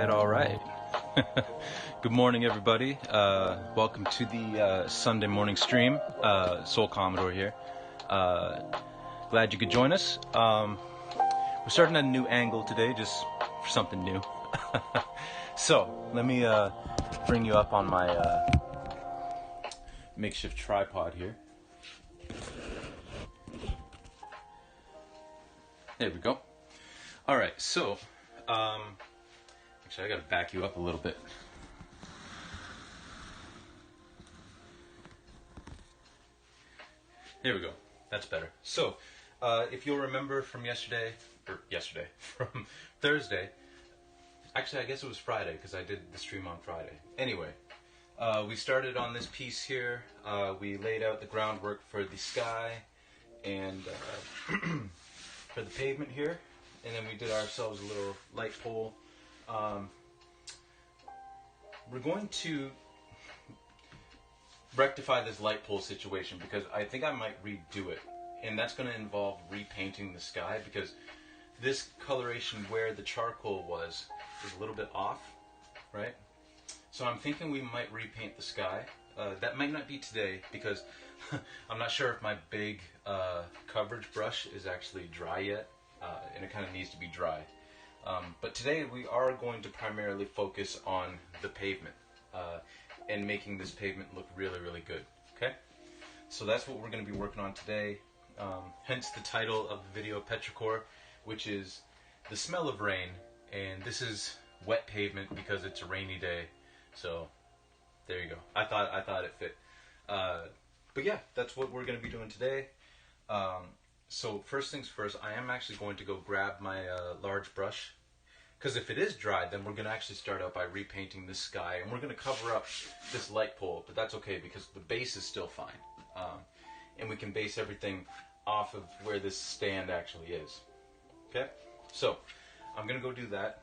All right. Good morning, everybody. Welcome to the Sunday morning stream. Soul Commodore here. Glad you could join us. We're starting at a new angle today, just for something new. So, let me bring you up on my makeshift tripod here. There we go. All right, so actually I gotta back you up a little bit. There we go. That's better. So, if you'll remember from from Thursday, actually I guess it was Friday because I did the stream on Friday. Anyway, we started on this piece here. We laid out the groundwork for the sky and for the pavement here. And then we did ourselves a little light pole. We're going to rectify this light pole situation because I think I might redo it. And that's going to involve repainting the sky because this coloration where the charcoal was is a little bit off, right? So I'm thinking we might repaint the sky. That might not be today because I'm not sure if my big coverage brush is actually dry yet. And it kind of needs to be dry. But today we are going to primarily focus on the pavement and making this pavement look really, really good. Okay? So that's what we're going to be working on today. Hence the title of the video, Petrichor, which is the smell of rain. And this is wet pavement because it's a rainy day. So there you go. I thought it fit. But yeah, that's what we're going to be doing today. So first things first, I am actually going to go grab my large brush, because if it is dry, then we're going to actually start out by repainting the sky, and we're going to cover up this light pole, but that's okay because the base is still fine, and we can base everything off of where this stand actually is. Okay, so I'm going to go do that,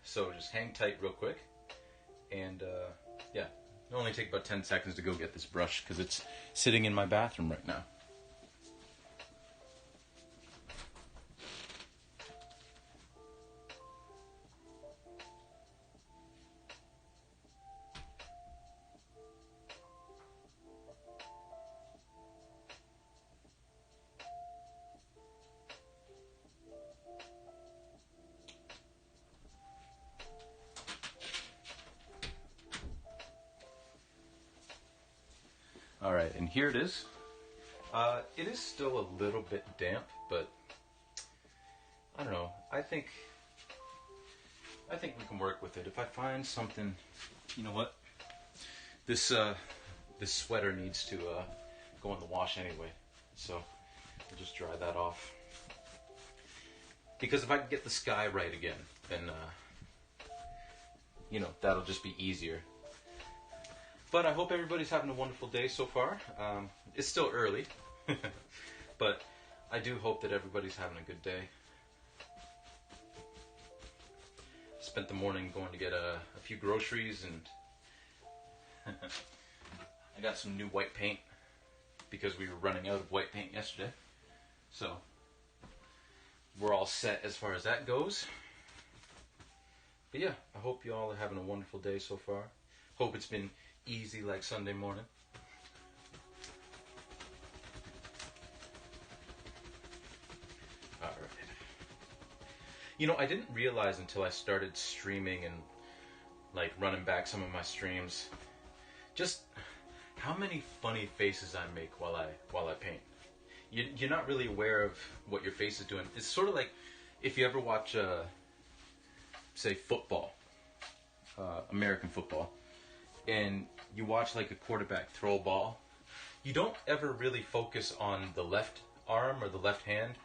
so just hang tight real quick, and yeah, it'll only take about 10 seconds to go get this brush, because it's sitting in my bathroom right now. Alright, and here it is. It is still a little bit damp, but I don't know. I think we can work with it. If I find something, you know what? This sweater needs to go in the wash anyway, so I'll just dry that off. Because if I can get the sky right again, then you know, that'll just be easier. But I hope everybody's having a wonderful day so far. It's still early, but I do hope that everybody's having a good day. Spent the morning going to get a few groceries, and I got some new white paint because we were running out of white paint yesterday. So we're all set as far as that goes. But yeah, I hope you all are having a wonderful day so far. Hope it's been easy like Sunday morning. Alright. You know, I didn't realize until I started streaming and like running back some of my streams just how many funny faces I make while I paint. You're not really aware of what your face is doing. It's sort of like if you ever watch say football, American football, and you watch like a quarterback throw a ball, you don't ever really focus on the left arm or the left hand.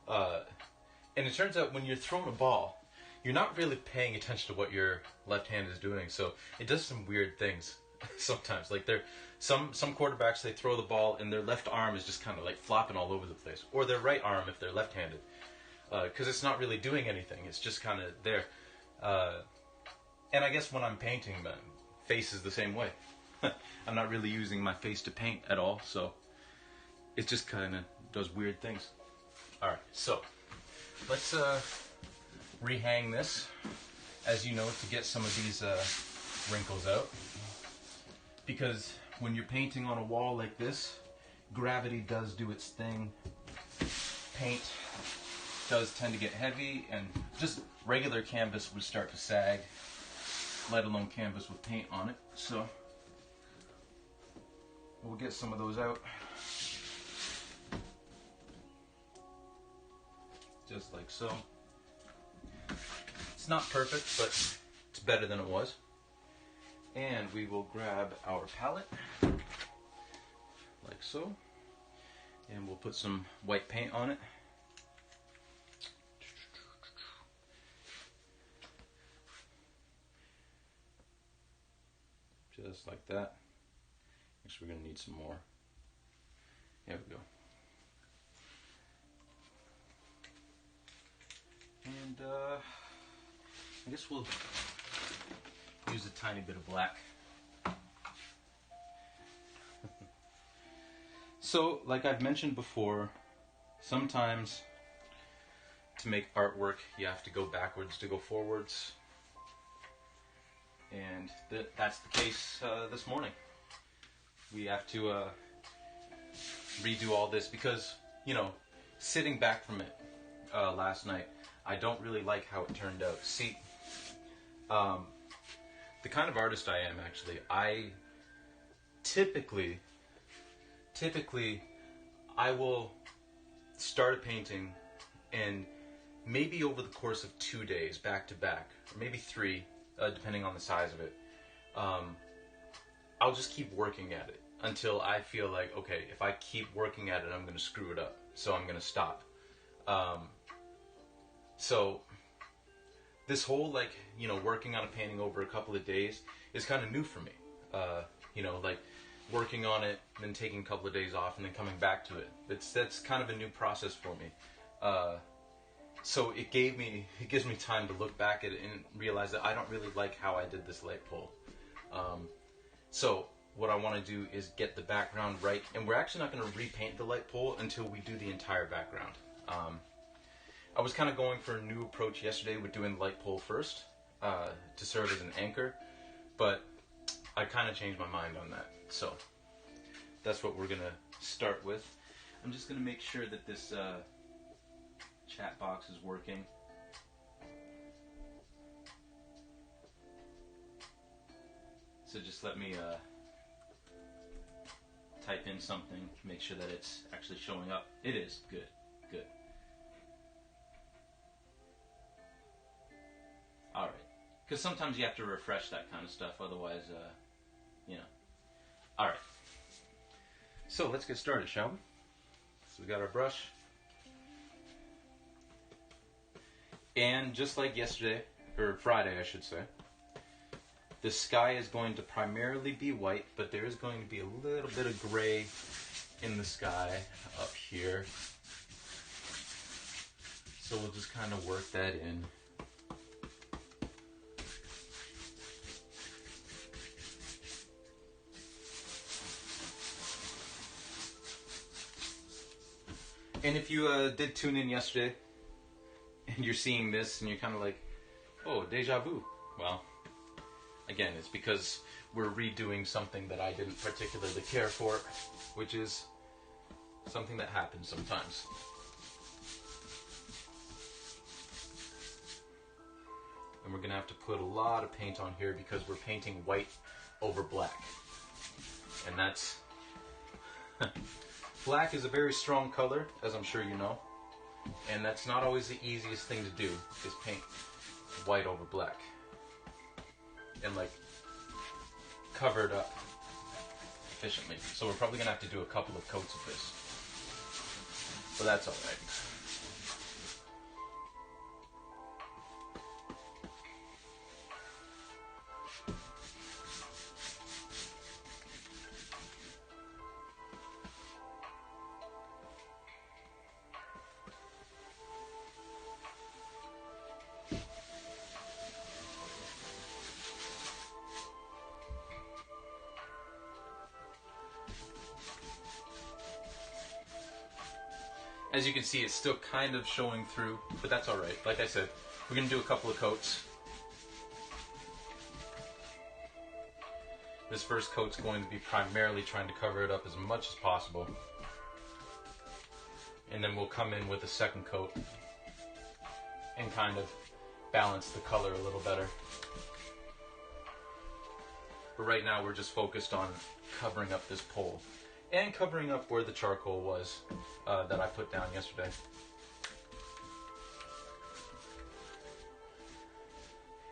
And it turns out when you're throwing a ball, you're not really paying attention to what your left hand is doing. So it does some weird things sometimes. Like some quarterbacks, they throw the ball and their left arm is just kind of like flopping all over the place. Or their right arm if they're left-handed. Because it's not really doing anything. It's just kind of there. And I guess when I'm painting, face is the same way. I'm not really using my face to paint at all, so it just kind of does weird things. Alright, so let's rehang this, as you know, to get some of these wrinkles out. Because when you're painting on a wall like this, gravity does do its thing. Paint does tend to get heavy, and just regular canvas would start to sag, let alone canvas with paint on it. So we'll get some of those out. Just like so. It's not perfect, but it's better than it was. And we will grab our palette, like so, and we'll put some white paint on it. Just like that. Actually, we're going to need some more. There we go. And I guess we'll use a tiny bit of black. So, like I've mentioned before, sometimes to make artwork you have to go backwards to go forwards. And that's the case this morning. We have to redo all this because, you know, sitting back from it last night, I don't really like how it turned out. See, the kind of artist I am, actually, I typically I will start a painting and maybe over the course of 2 days, back to back, or maybe 3, depending on the size of it, I'll just keep working at it until I feel like, okay, if I keep working at it, I'm going to screw it up, so I'm going to stop. So this whole, like, you know, working on a painting over a couple of days is kind of new for me. You know, like working on it, then taking a couple of days off, and then coming back to it. That's kind of a new process for me. So it gives me time to look back at it and realize that I don't really like how I did this light pole. So what I want to do is get the background right, and we're actually not going to repaint the light pole until we do the entire background. I was kind of going for a new approach yesterday with doing the light pole first to serve as an anchor, but I kind of changed my mind on that. So that's what we're going to start with. I'm just going to make sure that this chat box is working. So just let me type in something, make sure that it's actually showing up. It is. Good. Good. Alright. Because sometimes you have to refresh that kind of stuff, otherwise, you know. Alright. So let's get started, shall we? So we got our brush. And just like yesterday, or Friday I should say, the sky is going to primarily be white, but there is going to be a little bit of gray in the sky up here. So we'll just kind of work that in. And if you did tune in yesterday, and you're seeing this, and you're kind of like, oh, deja vu. Well, again, it's because we're redoing something that I didn't particularly care for, which is something that happens sometimes. And we're going to have to put a lot of paint on here because we're painting white over black. And that's... Black is a very strong color, as I'm sure you know. And that's not always the easiest thing to do, is paint white over black. And like, cover it up efficiently. So we're probably going to have to do a couple of coats of this. But that's alright. As you can see, it's still kind of showing through, but that's alright. Like I said, we're going to do a couple of coats. This first coat's going to be primarily trying to cover it up as much as possible. And then we'll come in with a second coat and kind of balance the color a little better. But right now we're just focused on covering up this pole and covering up where the charcoal was that I put down yesterday.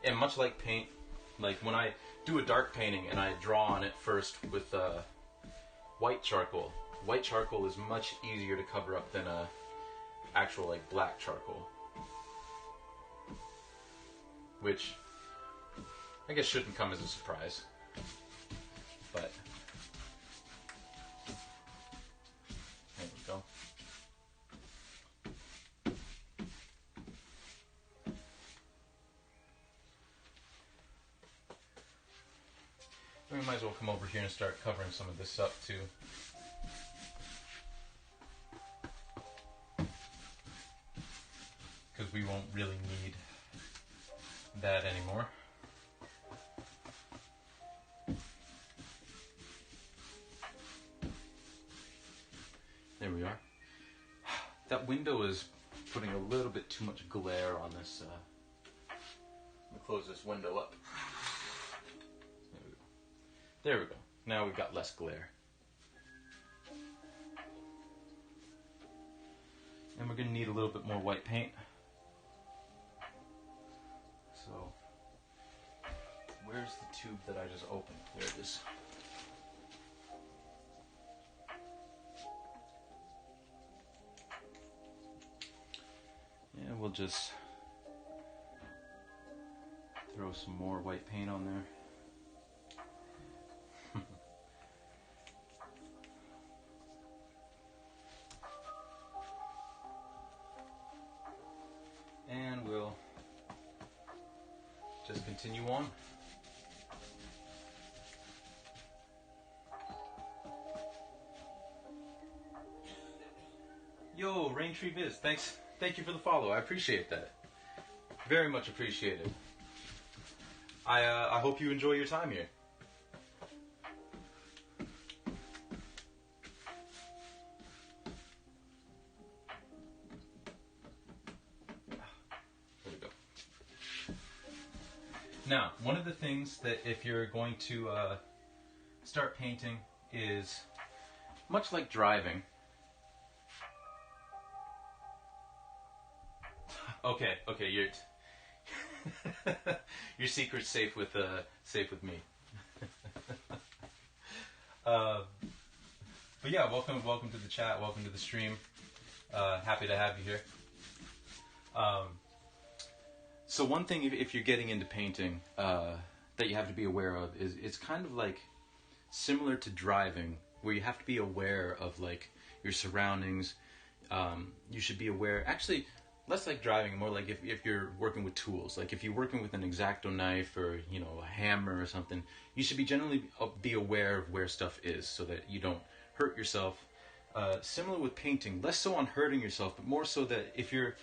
And much like paint, like when I do a dark painting and I draw on it first with white charcoal is much easier to cover up than actual like black charcoal, which I guess shouldn't come as a surprise, but there we go. We might as well come over here and start covering some of this up too. Because we won't really need that anymore. There we are. That window is putting a little bit too much glare on this. Let me close this window up. There we go. Now we've got less glare. And we're going to need a little bit more white paint. So, where's the tube that I just opened? There it is. Yeah, we'll just throw some more white paint on there. And we'll just continue on. Yo, Raintree Viz, thanks. Thank you for the follow. I appreciate that. Very much appreciated. I hope you enjoy your time here. Now, one of the things that if you're going to start painting is, much like driving. Okay, your secret's safe with me. But yeah, welcome to the chat. Welcome to the stream. Happy to have you here. So one thing, if you're getting into painting, that you have to be aware of is it's kind of like similar to driving, where you have to be aware of like your surroundings. You should be aware, actually, less like driving, more like if you're working with tools. Like if you're working with an X-Acto knife or a hammer or something, you should be generally be aware of where stuff is so that you don't hurt yourself. Similar with painting, less so on hurting yourself, but more so that if you're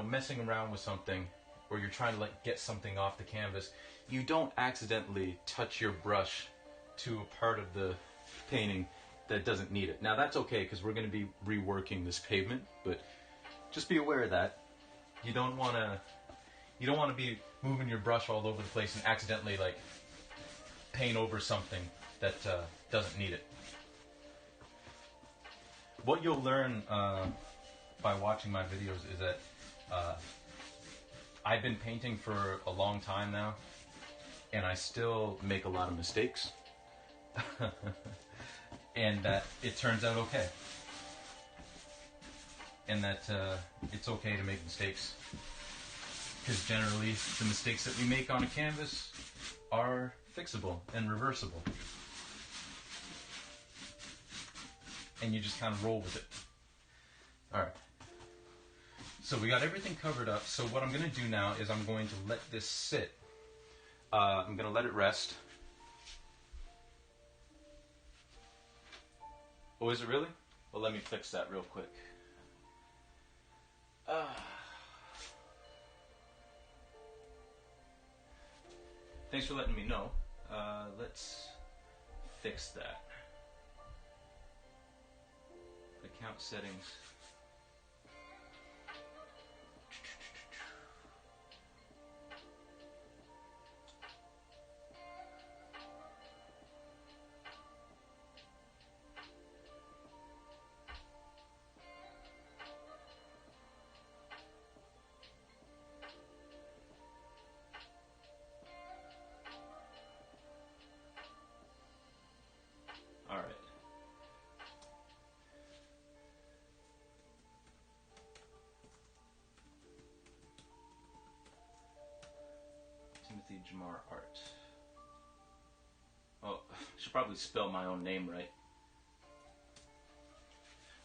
messing around with something, or you're trying to like get something off the canvas, you don't accidentally touch your brush to a part of the painting that doesn't need it. Now that's okay, because we're going to be reworking this pavement, but just be aware of that. You don't want to be moving your brush all over the place and accidentally like paint over something that doesn't need it. What you'll learn by watching my videos is that I've been painting for a long time now, and I still make a lot of mistakes. And that it turns out okay. And that it's okay to make mistakes. Because generally, the mistakes that we make on a canvas are fixable and reversible. And you just kind of roll with it. Alright. So we got everything covered up. So what I'm going to do now is I'm going to let this sit. I'm going to let it rest. Oh, is it really? Well, let me fix that real quick. thanks for letting me know. Let's fix that. Account settings. All right. Timothy Jamar Art. Oh, I should probably spell my own name right.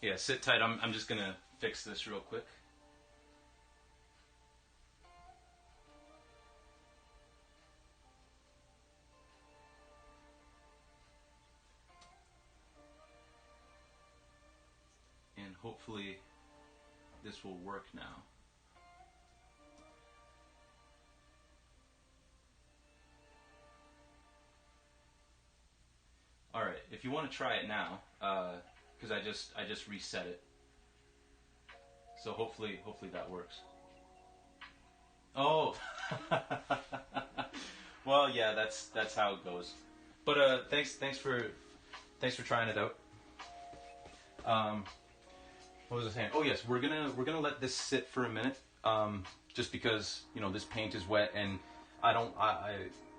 Yeah, sit tight. I'm just gonna fix this real quick. And hopefully this will work now. All right, if you want to try it now, because I just reset it, so hopefully that works. Oh, well, yeah, that's how it goes. But thanks for trying it out. What was I saying? Oh yes, we're gonna let this sit for a minute, just because this paint is wet and I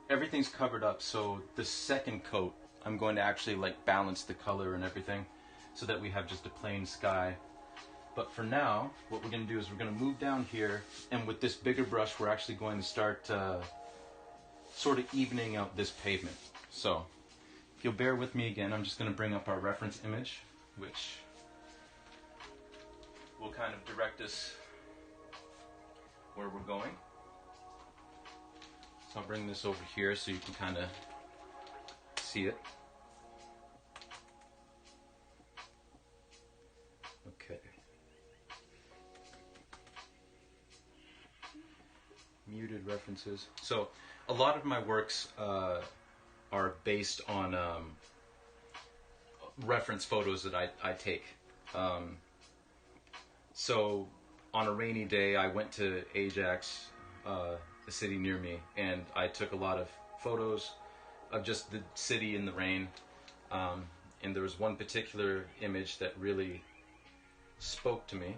everything's covered up. So the second coat, I'm going to actually like balance the color and everything, so that we have just a plain sky. But for now, what we're going to do is we're going to move down here, and with this bigger brush, we're actually going to start sort of evening out this pavement. So if you'll bear with me again, I'm just going to bring up our reference image, which will kind of direct us where we're going. So I'll bring this over here so you can kind of see it. Okay. Muted references. So a lot of my works are based on reference photos that I take. So on a rainy day, I went to Ajax, a city near me, and I took a lot of photos of just the city in the rain. And there was one particular image that really spoke to me.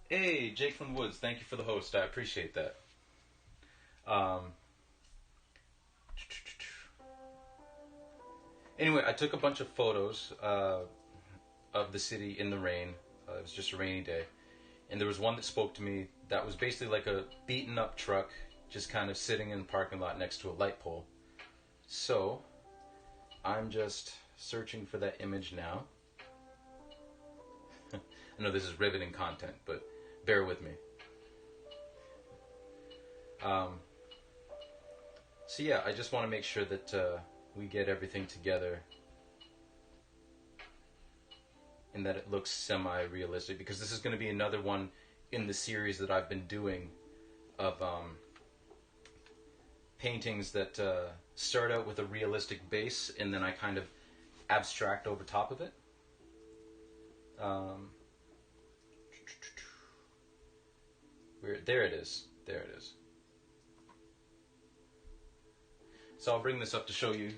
Hey, Jake from the Woods, thank you for the host. I appreciate that. Anyway, I took a bunch of photos of the city in the rain. It was just a rainy day. And there was one that spoke to me that was basically like a beaten up truck just kind of sitting in the parking lot next to a light pole. So I'm just searching for that image now. I know this is riveting content, but bear with me. So yeah, I just want to make sure that we get everything together and that it looks semi-realistic, because this is going to be another one in the series that I've been doing of paintings that start out with a realistic base and then I kind of abstract over top of it. There it is. There it is. So I'll bring this up to show you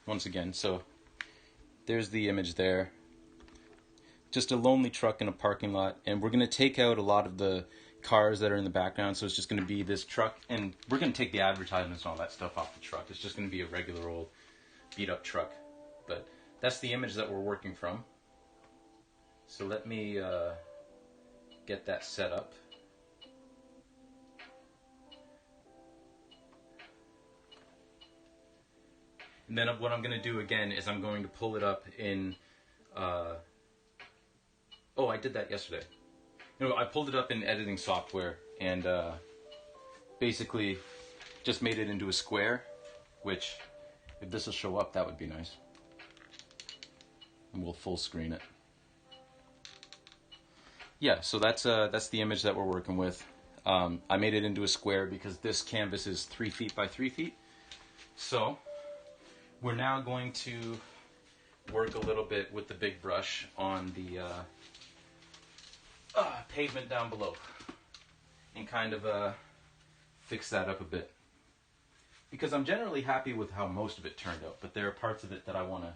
once again. So there's the image there. Just a lonely truck in a parking lot, and we're going to take out a lot of the cars that are in the background, so it's just going to be this truck, and we're going to take the advertisements and all that stuff off the truck. It's just going to be a regular old beat up truck. But that's the image that we're working from. So let me get that set up. And then what I'm going to do again is I'm going to pull it up in... oh, I did that yesterday. I pulled it up in editing software and basically just made it into a square, which, if this will show up, that would be nice. And we'll full screen it. yeah, so that's the image that we're working with. I made it into a square because this canvas is 3 feet by 3 feet. So we're now going to work a little bit with the big brush on the pavement down below and kind of fix that up a bit. Because I'm generally happy with how most of it turned out, but there are parts of it that I want to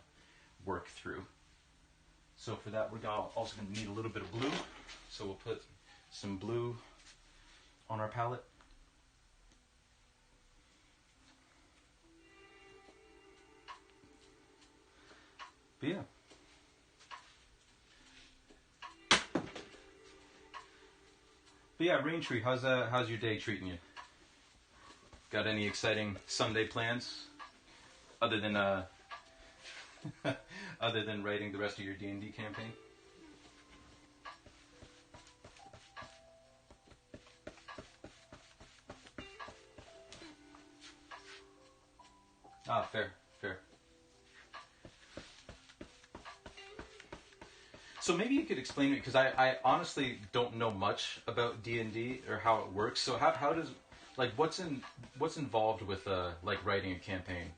work through. So for that, we're also going to need a little bit of blue. So we'll put some blue on our palette. But yeah. But yeah, Raintree, how's your day treating you? Got any exciting Sunday plans other than other than writing the rest of your D&D campaign? Ah, fair. So maybe you could explain it, because I honestly don't know much about D&D or how it works. So how does, like, what's involved with like writing a campaign?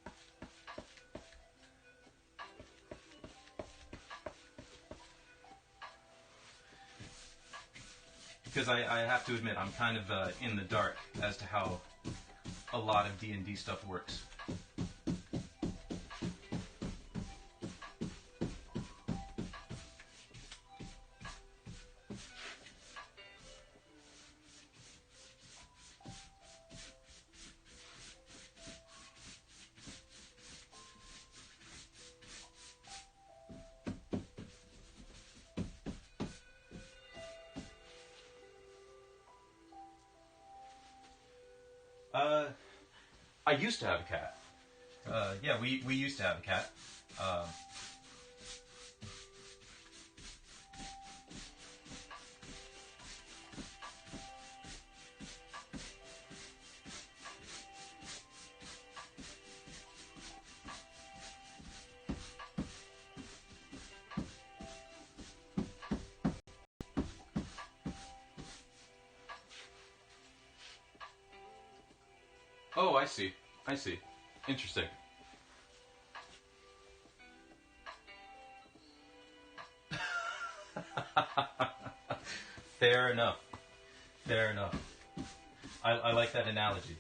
Because I have to admit, I'm kind of in the dark as to how a lot of D&D stuff works. I used to have a cat. Yeah, we used to have a cat. Oh, I see. Interesting. Fair enough. I like that analogy.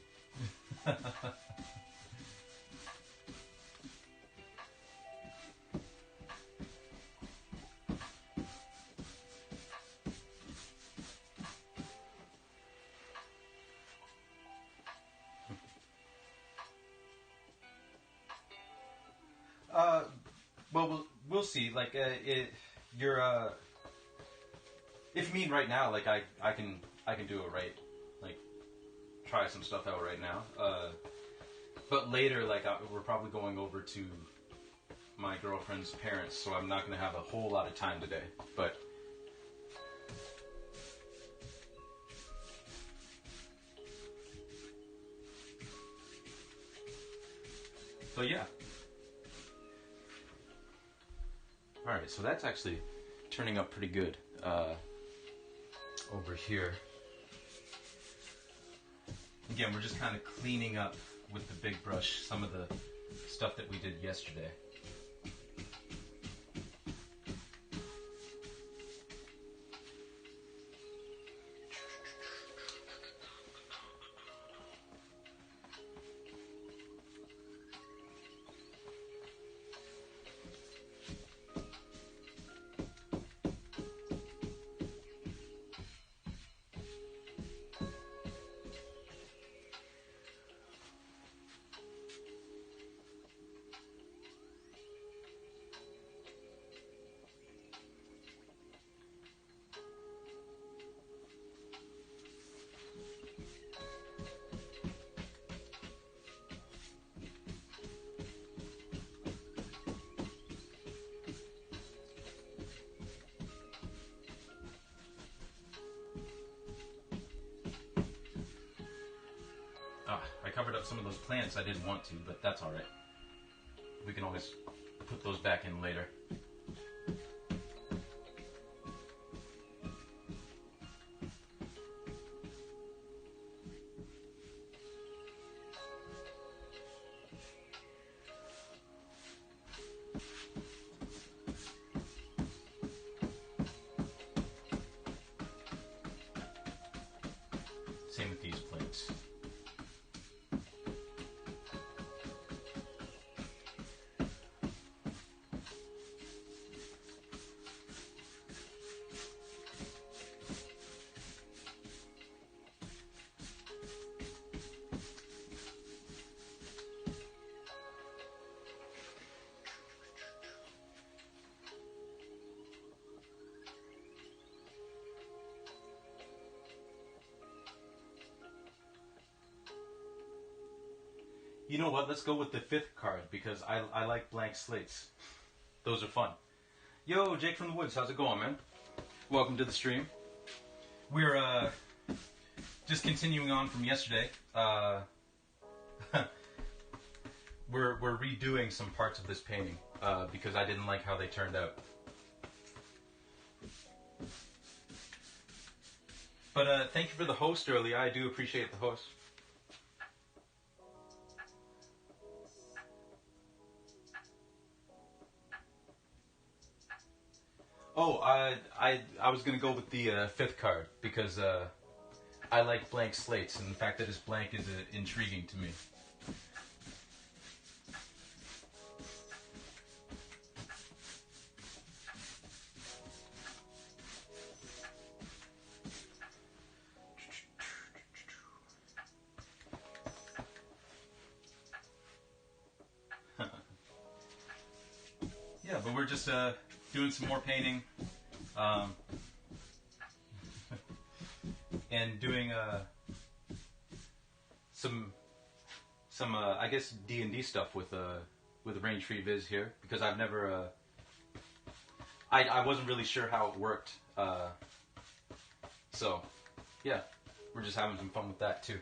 Well, we'll see. Like, you're if you mean right now, like I can do it right, like try some stuff out right now. But later, like we're probably going over to my girlfriend's parents, so I'm not going to have a whole lot of time today. But yeah. All right, so that's actually turning up pretty good over here. Again, we're just kind of cleaning up with the big brush some of the stuff that we did yesterday. I covered up some of those plants I didn't want to, but that's alright. We can always put those back in later. You know what? Let's go with the 5th card because I like blank slates. Those are fun. Yo, Jake from the Woods, how's it going, man? Welcome to the stream. We're just continuing on from yesterday. We're redoing some parts of this painting because I didn't like how they turned out. But thank you for the host earlier. I do appreciate the host. Oh, I was gonna go with the 5th card because I like blank slates, and the fact that it's blank is intriguing to me. Yeah, but we're just doing some more painting, and doing some I guess D&D stuff with Range Free Viz here because I've never I wasn't really sure how it worked, so yeah, we're just having some fun with that too.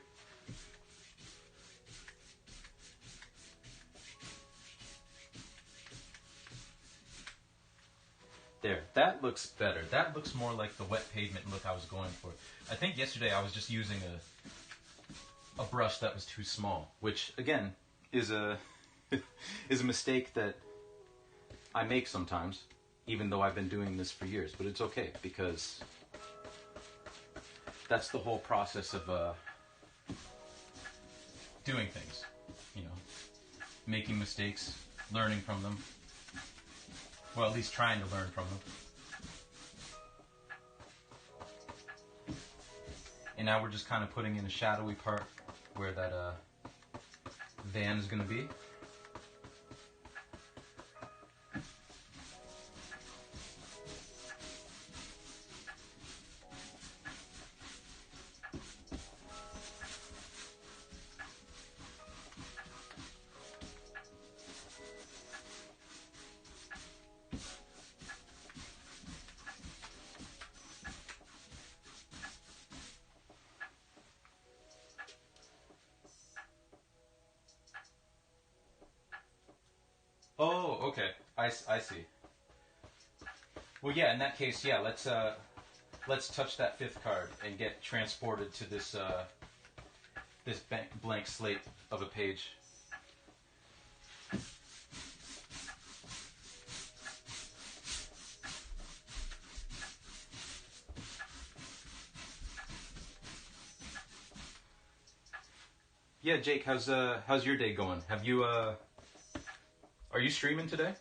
There, that looks better. That looks more like the wet pavement look I was going for. I think yesterday I was just using a brush that was too small, which again is a is a mistake that I make sometimes, even though I've been doing this for years. But it's okay because that's the whole process of doing things. You know, making mistakes, learning from them. Well, at least trying to learn from them. And now we're just kind of putting in a shadowy part where that van is going to be. Oh, okay. I see. Well, yeah. In that case, yeah. Let's touch that 5th card and get transported to this this blank slate of a page. Yeah, Jake. How's your day going? Have you are you streaming today?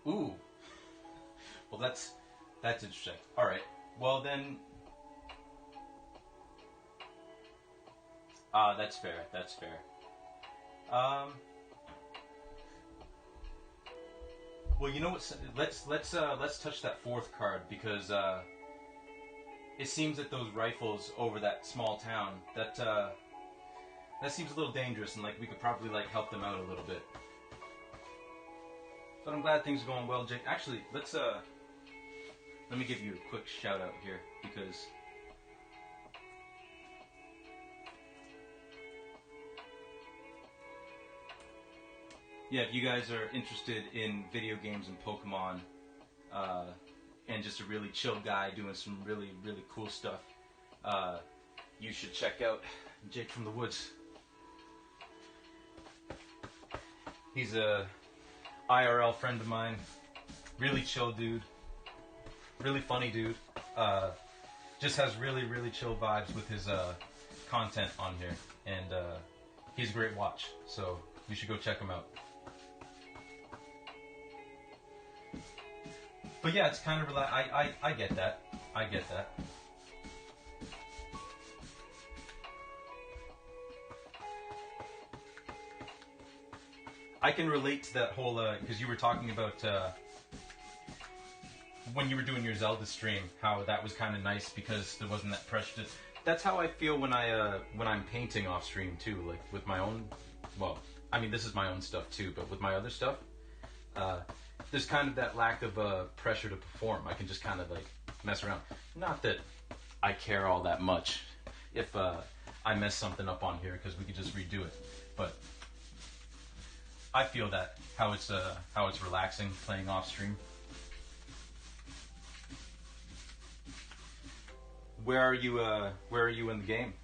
Ooh. Well, that's interesting. All right. Well then, that's fair. That's fair. Well, you know what? Let's touch that 4th card because it seems that those rifles over that small town that seems a little dangerous, and like we could probably like help them out a little bit. But I'm glad things are going well, Jake. Actually, let me give you a quick shout out here because yeah, if you guys are interested in video games and Pokemon, and just a really chill guy doing some really, really cool stuff, you should check out Jake from the Woods. He's a IRL friend of mine, really chill dude, really funny dude, just has really, really chill vibes with his content on here, and he's a great watch, so you should go check him out. But yeah, it's kind of I get that. I get that. I can relate to that whole because you were talking about when you were doing your Zelda stream, how that was kind of nice because there wasn't that pressure. That's how I feel when I'm painting off stream too, like with my own. Well, I mean this is my own stuff too, but with my other stuff, there's kind of that lack of pressure to perform. I can just kind of like mess around. Not that I care all that much if I mess something up on here because we could just redo it, but I feel that how it's relaxing playing off stream. Where are you in the game?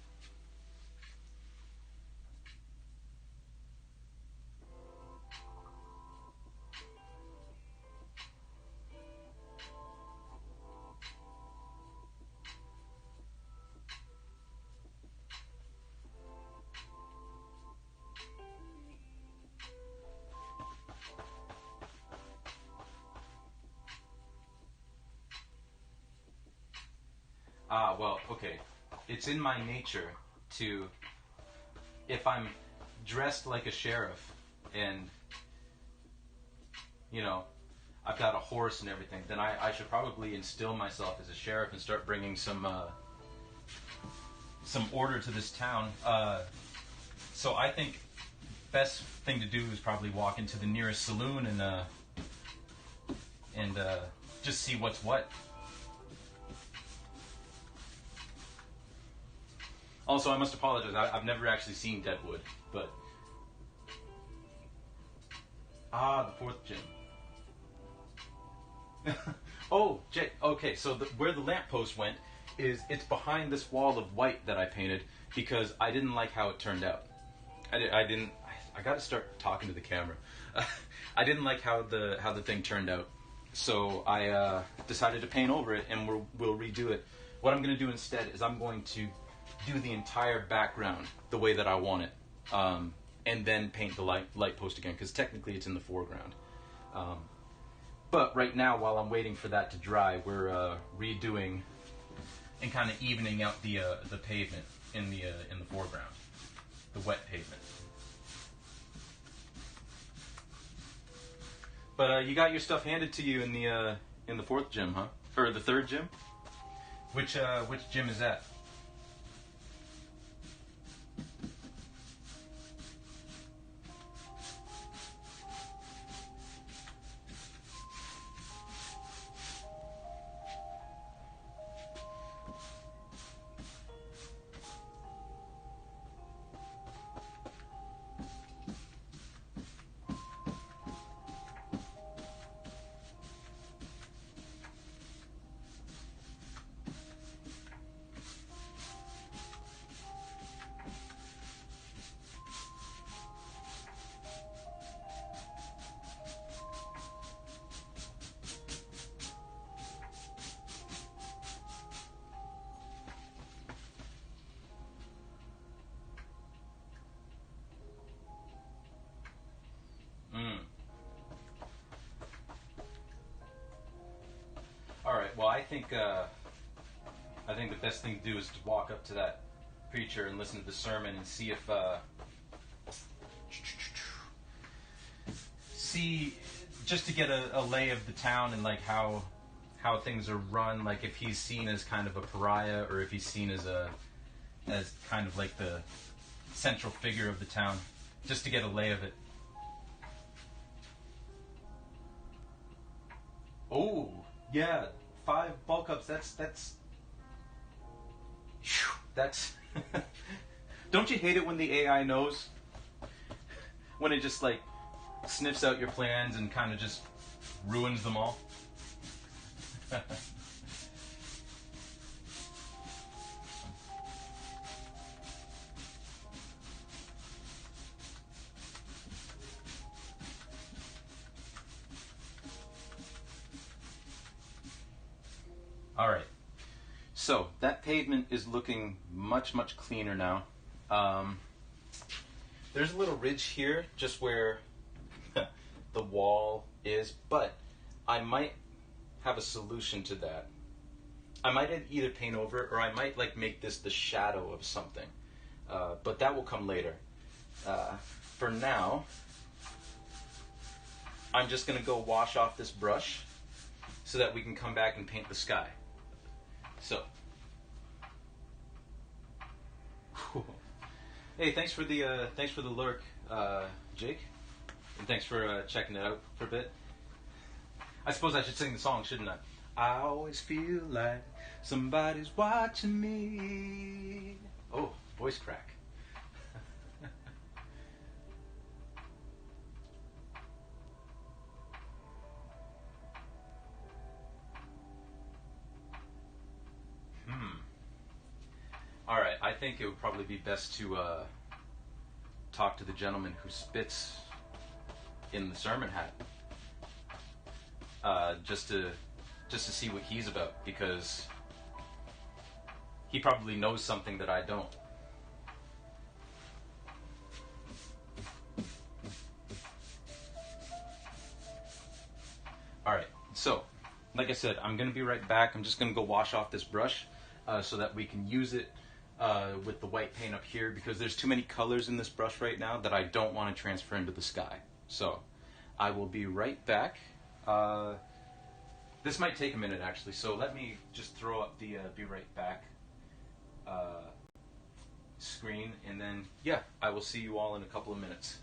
Well, okay. It's in my nature to, if I'm dressed like a sheriff and, you know, I've got a horse and everything, then I should probably instill myself as a sheriff and start bringing some order to this town. So I think best thing to do is probably walk into the nearest saloon and just see what's what. Also, I must apologize. I've never actually seen Deadwood, but the fourth gym. Oh, Jay. Okay, so where the lamppost went it's behind this wall of white that I painted because I didn't like how it turned out. I got to start talking to the camera. I didn't like how the thing turned out, so I decided to paint over it, and we'll redo it. What I'm going to do instead is I'm going to do the entire background the way that I want it, and then paint the light post again, because technically it's in the foreground. But right now, while I'm waiting for that to dry, we're redoing and kind of evening out the pavement in the foreground, the wet pavement. But you got your stuff handed to you in the fourth gym, huh? Or the third gym? Which gym is that? All right. Well, I think the best thing to do is to walk up to that preacher and listen to the sermon and see if just to get a lay of the town and like how things are run. Like if he's seen as kind of a pariah or if he's seen as kind of like the central figure of the town. Just to get a lay of it. Oh. Yeah, 5 bulk ups. That's. Don't you hate it when the AI knows? When it just like sniffs out your plans and kind of just ruins them all. All right, so that pavement is looking much, much cleaner now. There's a little ridge here, just where the wall is, but I might have a solution to that. I might either paint over it, or I might like make this the shadow of something. But that will come later. For now, I'm just going to go wash off this brush so that we can come back and paint the sky. So, hey, thanks for the lurk, Jake, and thanks for checking it out for a bit. I suppose I should sing the song, shouldn't I? I always feel like somebody's watching me. Oh, voice crack. Alright, I think it would probably be best to talk to the gentleman who spits in the sermon hat. Just to see what he's about, because he probably knows something that I don't. Alright, so, like I said, I'm going to be right back. I'm just going to go wash off this brush so that we can use it with the white paint up here, because there's too many colors in this brush right now that I don't want to transfer into the sky. So, I will be right back. This might take a minute actually, so let me just throw up the be right back screen, and then yeah, I will see you all in a couple of minutes.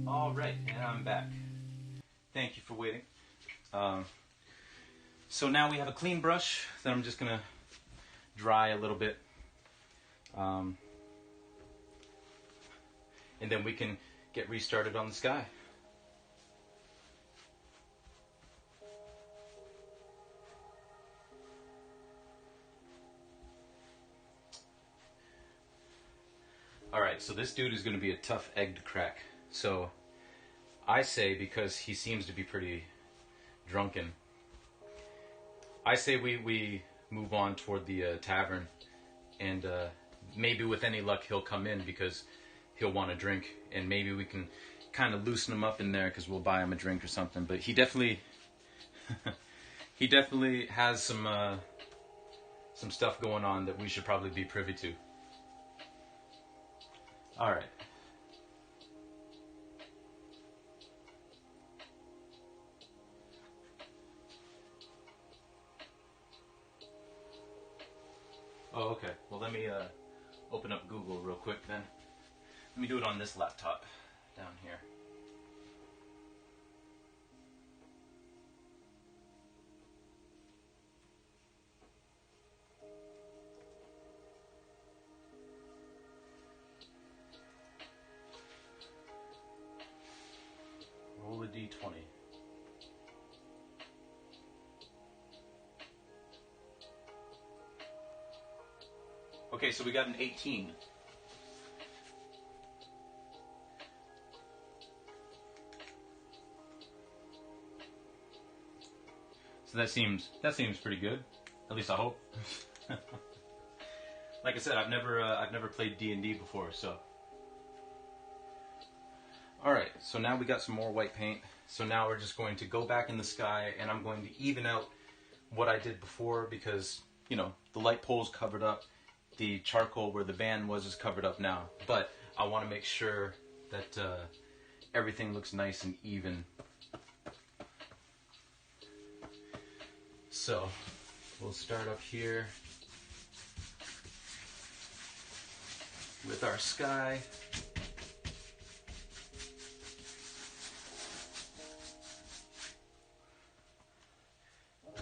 Alright, and I'm back. Thank you for waiting. So now we have a clean brush that I'm just going to dry a little bit. And then we can get restarted on the sky. Alright, so this dude is going to be a tough egg to crack. So I say, because he seems to be pretty drunken, I say we move on toward the tavern, and maybe with any luck he'll come in because he'll want a drink, and maybe we can kind of loosen him up in there because we'll buy him a drink or something. But he definitely he definitely has some some stuff going on that we should probably be privy to. All right. Oh, okay. Well, let me open up Google real quick then. Let me do it on this laptop down here. Roll a d20. Okay, so we got an 18. So that seems pretty good. At least I hope. Like I said, I've never played D&D before, so. All right, so now we got some more white paint. So now we're just going to go back in the sky, and I'm going to even out what I did before because, you know, the light pole's covered up. The charcoal where the van was is covered up now. But I want to make sure that everything looks nice and even. So we'll start up here with our sky.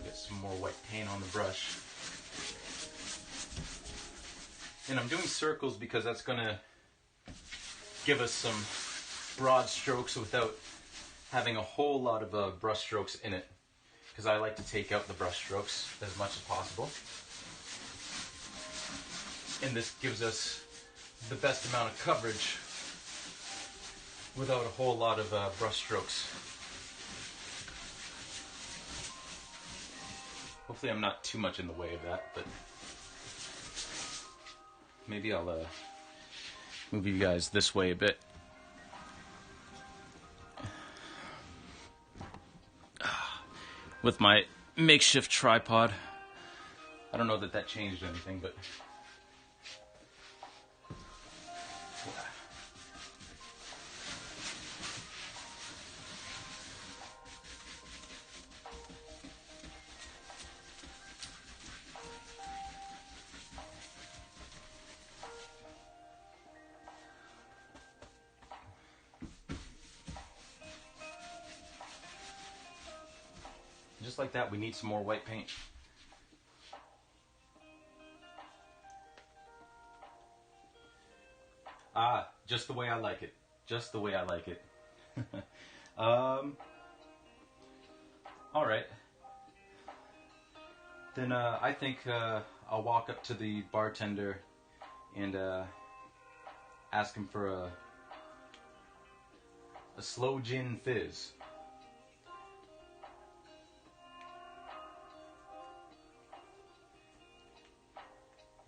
Get some more white paint on the brush. And I'm doing circles because that's going to give us some broad strokes without having a whole lot of brush strokes in it. Because I like to take out the brush strokes as much as possible. And this gives us the best amount of coverage without a whole lot of brush strokes. Hopefully I'm not too much in the way of that, but maybe I'll move you guys this way a bit. With my makeshift tripod. I don't know that that changed anything, but just like that, we need some more white paint. Ah, just the way I like it. Just the way I like it. All right. Then I think I'll walk up to the bartender and ask him for a slow gin fizz.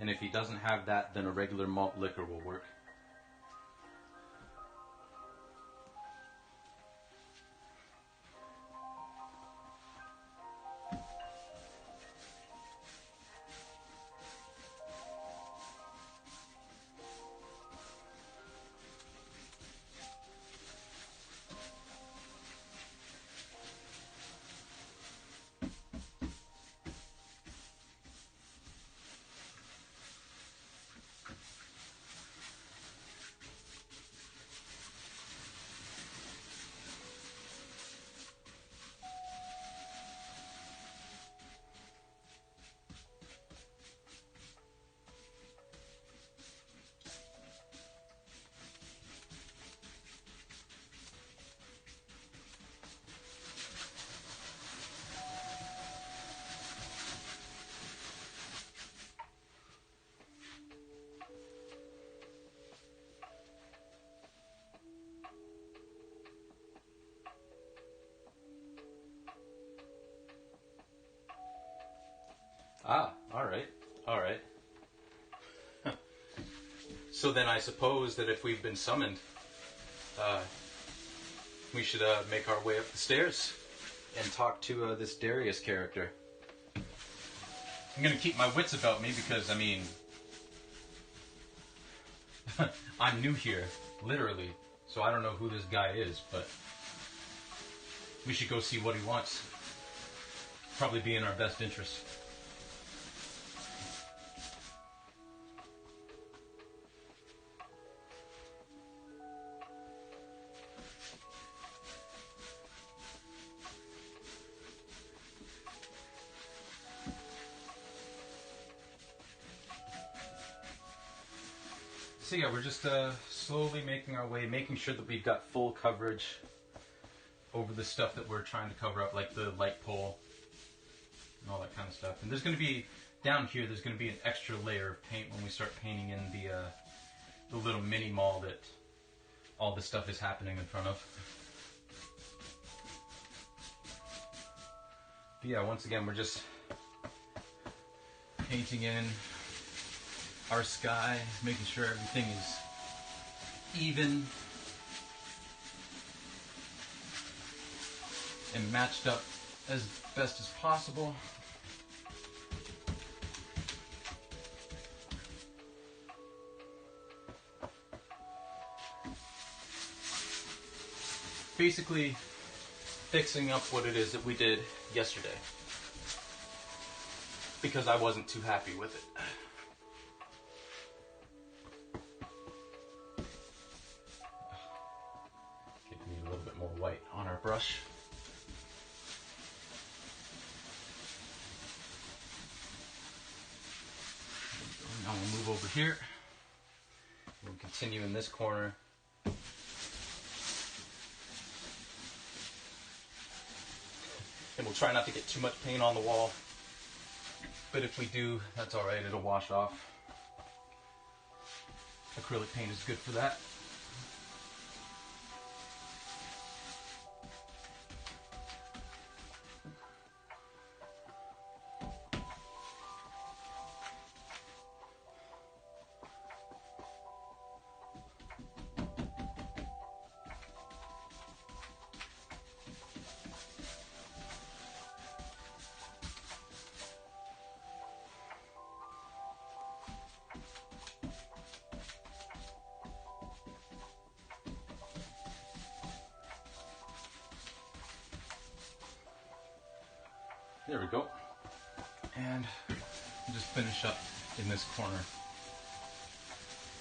And if he doesn't have that, then a regular malt liquor will work. Ah, all right, all right. So then I suppose that if we've been summoned, we should make our way up the stairs and talk to this Darius character. I'm gonna keep my wits about me because, I mean, I'm new here, literally, so I don't know who this guy is, but we should go see what he wants. Probably be in our best interest. So yeah, we're just slowly making our way, making sure that we've got full coverage over the stuff that we're trying to cover up, like the light pole and all that kind of stuff. And there's going to be, down here, there's going to be an extra layer of paint when we start painting in the little mini mall that all this stuff is happening in front of. But yeah, once again, we're just painting in our sky, making sure everything is even and matched up as best as possible. Basically fixing up what it is that we did yesterday, because I wasn't too happy with it. A little bit more white on our brush. Now we'll move over here. We'll continue in this corner. And we'll try not to get too much paint on the wall. But if we do, that's alright, it'll wash off. Acrylic paint is good for that. There we go. And we'll just finish up in this corner,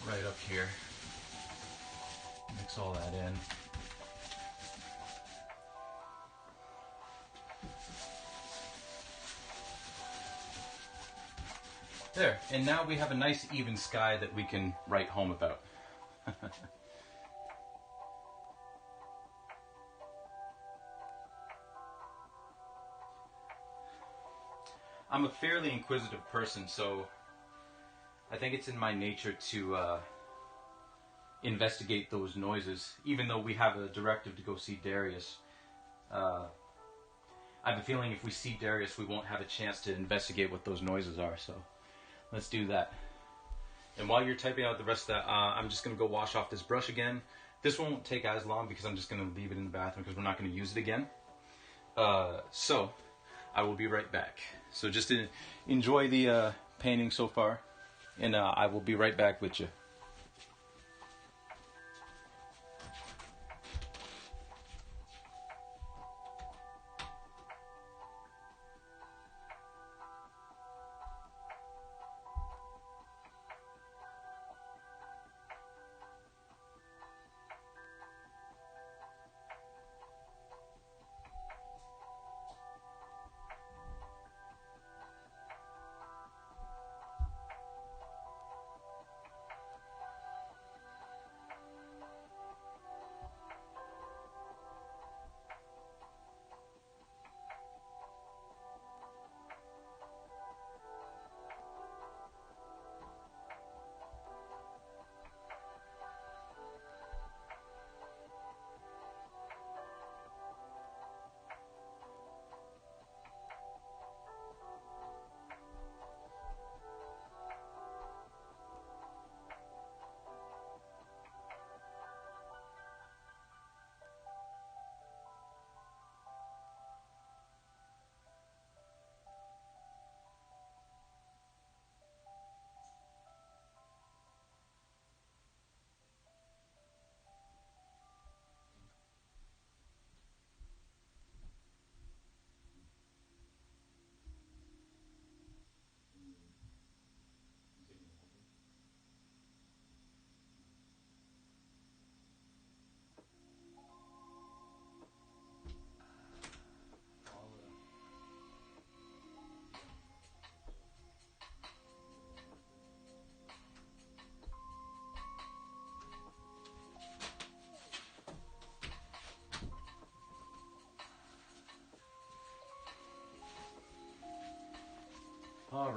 right up here. Mix all that in. There, and now we have a nice even sky that we can write home about. I'm a fairly inquisitive person, so I think it's in my nature to investigate those noises. Even though we have a directive to go see Darius, I have a feeling if we see Darius, we won't have a chance to investigate what those noises are, so let's do that. And while you're typing out the rest of that, I'm just going to go wash off this brush again. This won't take as long because I'm just going to leave it in the bathroom because we're not going to use it again. So I will be right back. So just enjoy the painting so far, and I will be right back with you.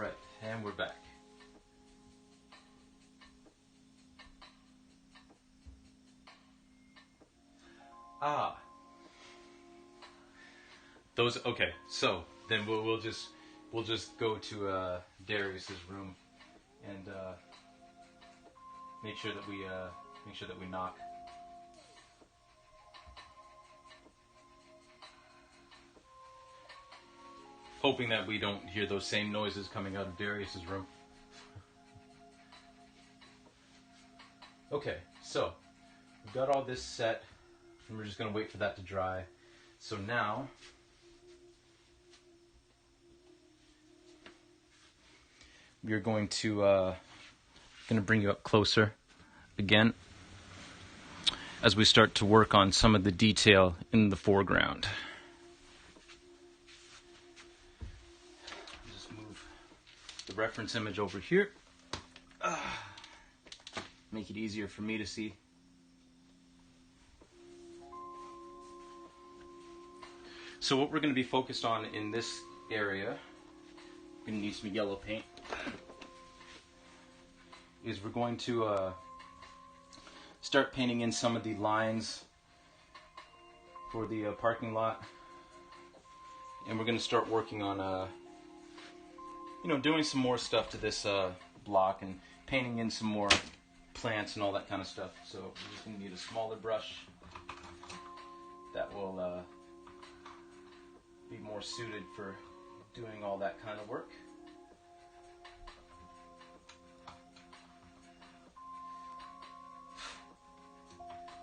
Alright, and we're back. Those, okay, so then we'll just go to Darius's room and make sure that we knock. Hoping that we don't hear those same noises coming out of Darius's room. Okay, so we've got all this set, and we're just going to wait for that to dry. So now, we're going to bring you up closer again as we start to work on some of the detail in the foreground. Just move the reference image over here. Make it easier for me to see. So what we're going to be focused on in this area, we're going to need some yellow paint, is we're going to start painting in some of the lines for the parking lot, and we're going to start working on doing some more stuff to this block and painting in some more plants and all that kind of stuff. So we're just going to need a smaller brush that will be more suited for doing all that kind of work.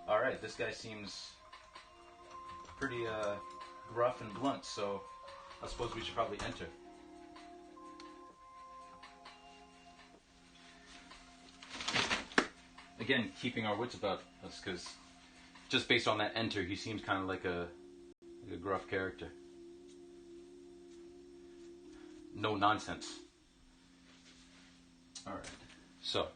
Alright, this guy seems pretty gruff and blunt, so I suppose we should probably enter. Again, keeping our wits about us, because just based on that enter, he seems kind of like a gruff character. No nonsense. Alright, so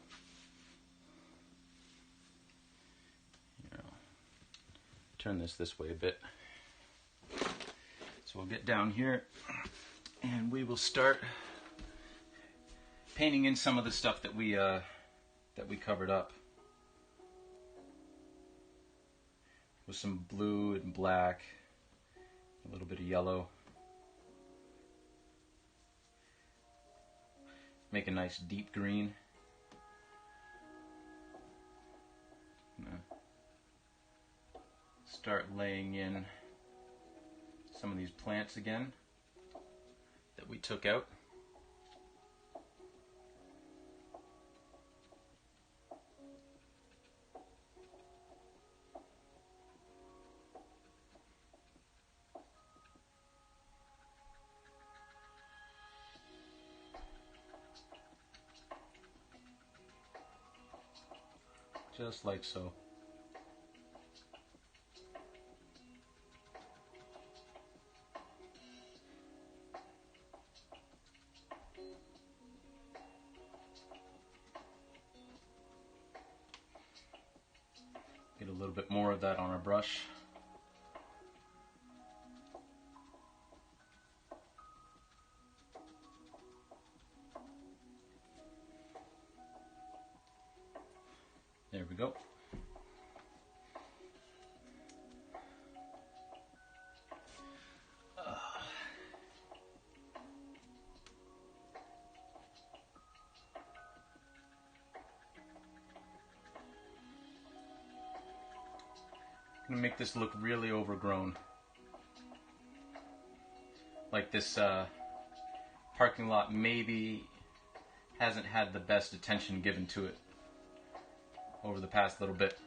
turn this way a bit. So we'll get down here and we will start painting in some of the stuff that we covered up with some blue and black, a little bit of yellow. Make a nice deep green. Start laying in some of these plants again that we took out. Just like so. Get a little bit more of that on our brush. There we go. I'm gonna make this look really overgrown. Like this parking lot maybe hasn't had the best attention given to it over the past little bit.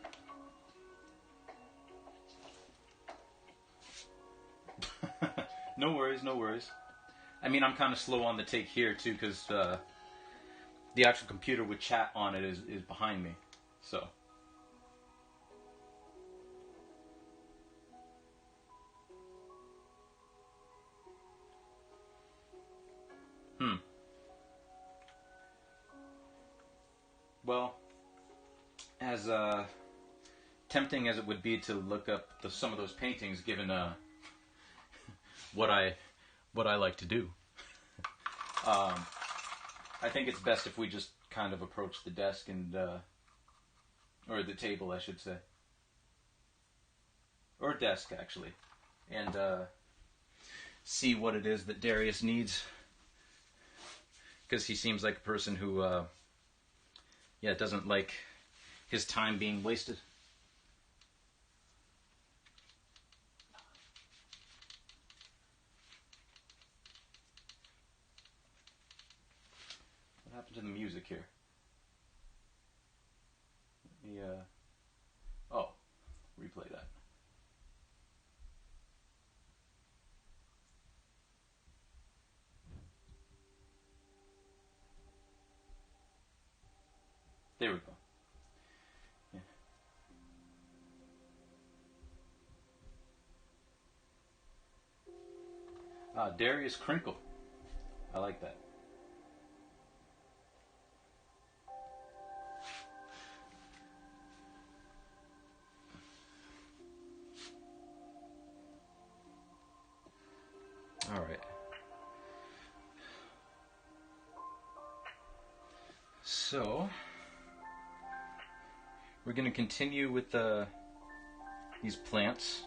No worries, no worries. I mean, I'm kind of slow on the take here too, because the actual computer with chat on it is behind me, so. Well, as tempting as it would be to look up some of those paintings, given what I like to do, I think it's best if we just kind of approach the desk and, or the table, I should say. Or desk, actually. And see what it is that Darius needs. Because he seems like a person who, doesn't like his time being wasted. What happened to the music here? Let me, replay that. There we go. Yeah. Darius Crinkle. I like that. All right. So, we're going to continue with these plants.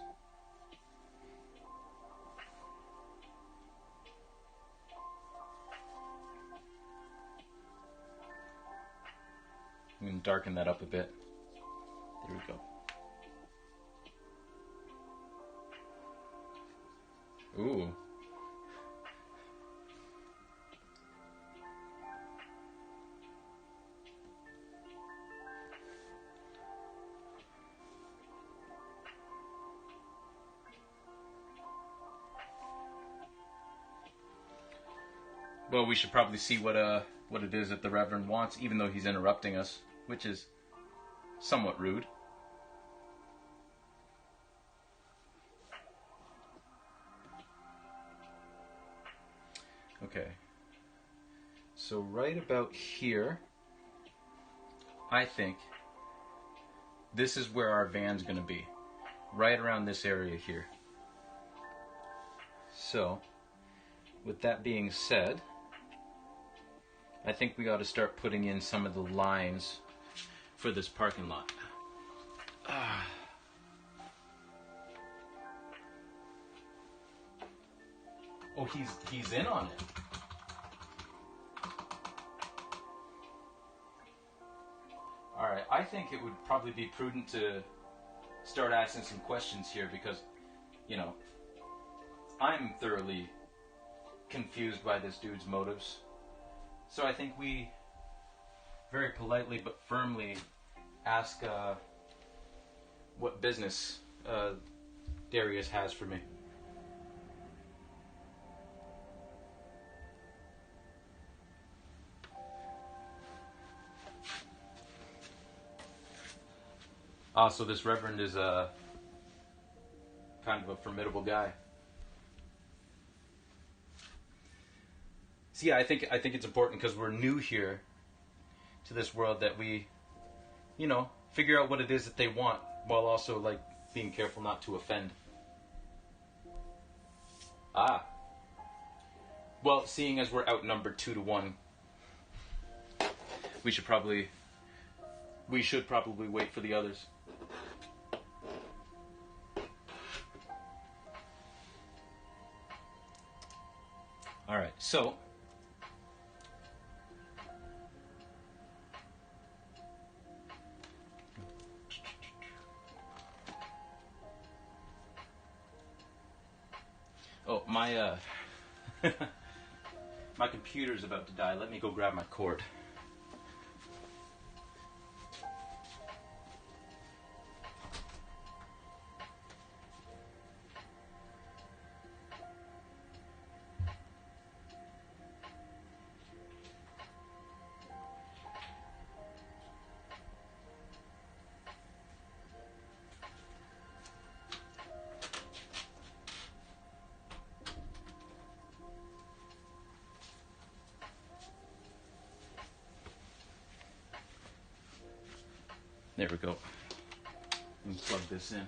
I'm going to darken that up a bit. There we go. Ooh. Well, we should probably see what it is that the Reverend wants, even though he's interrupting us, which is somewhat rude. Okay. So right about here, I think this is where our van's going to be. Right around this area here. So, with that being said, I think we got to start putting in some of the lines for this parking lot. Oh, he's in on it. Alright, I think it would probably be prudent to start asking some questions here because, I'm thoroughly confused by this dude's motives. So I think we very politely but firmly ask what business Darius has for me. So this Reverend is kind of a formidable guy. So yeah, I think it's important because we're new here to this world that we, figure out what it is that they want while also being careful not to offend. Well, seeing as we're outnumbered 2-1, we should probably wait for the others. All right, so my my computer's about to die. Let me go grab my cord. There we go. Let me plug this in.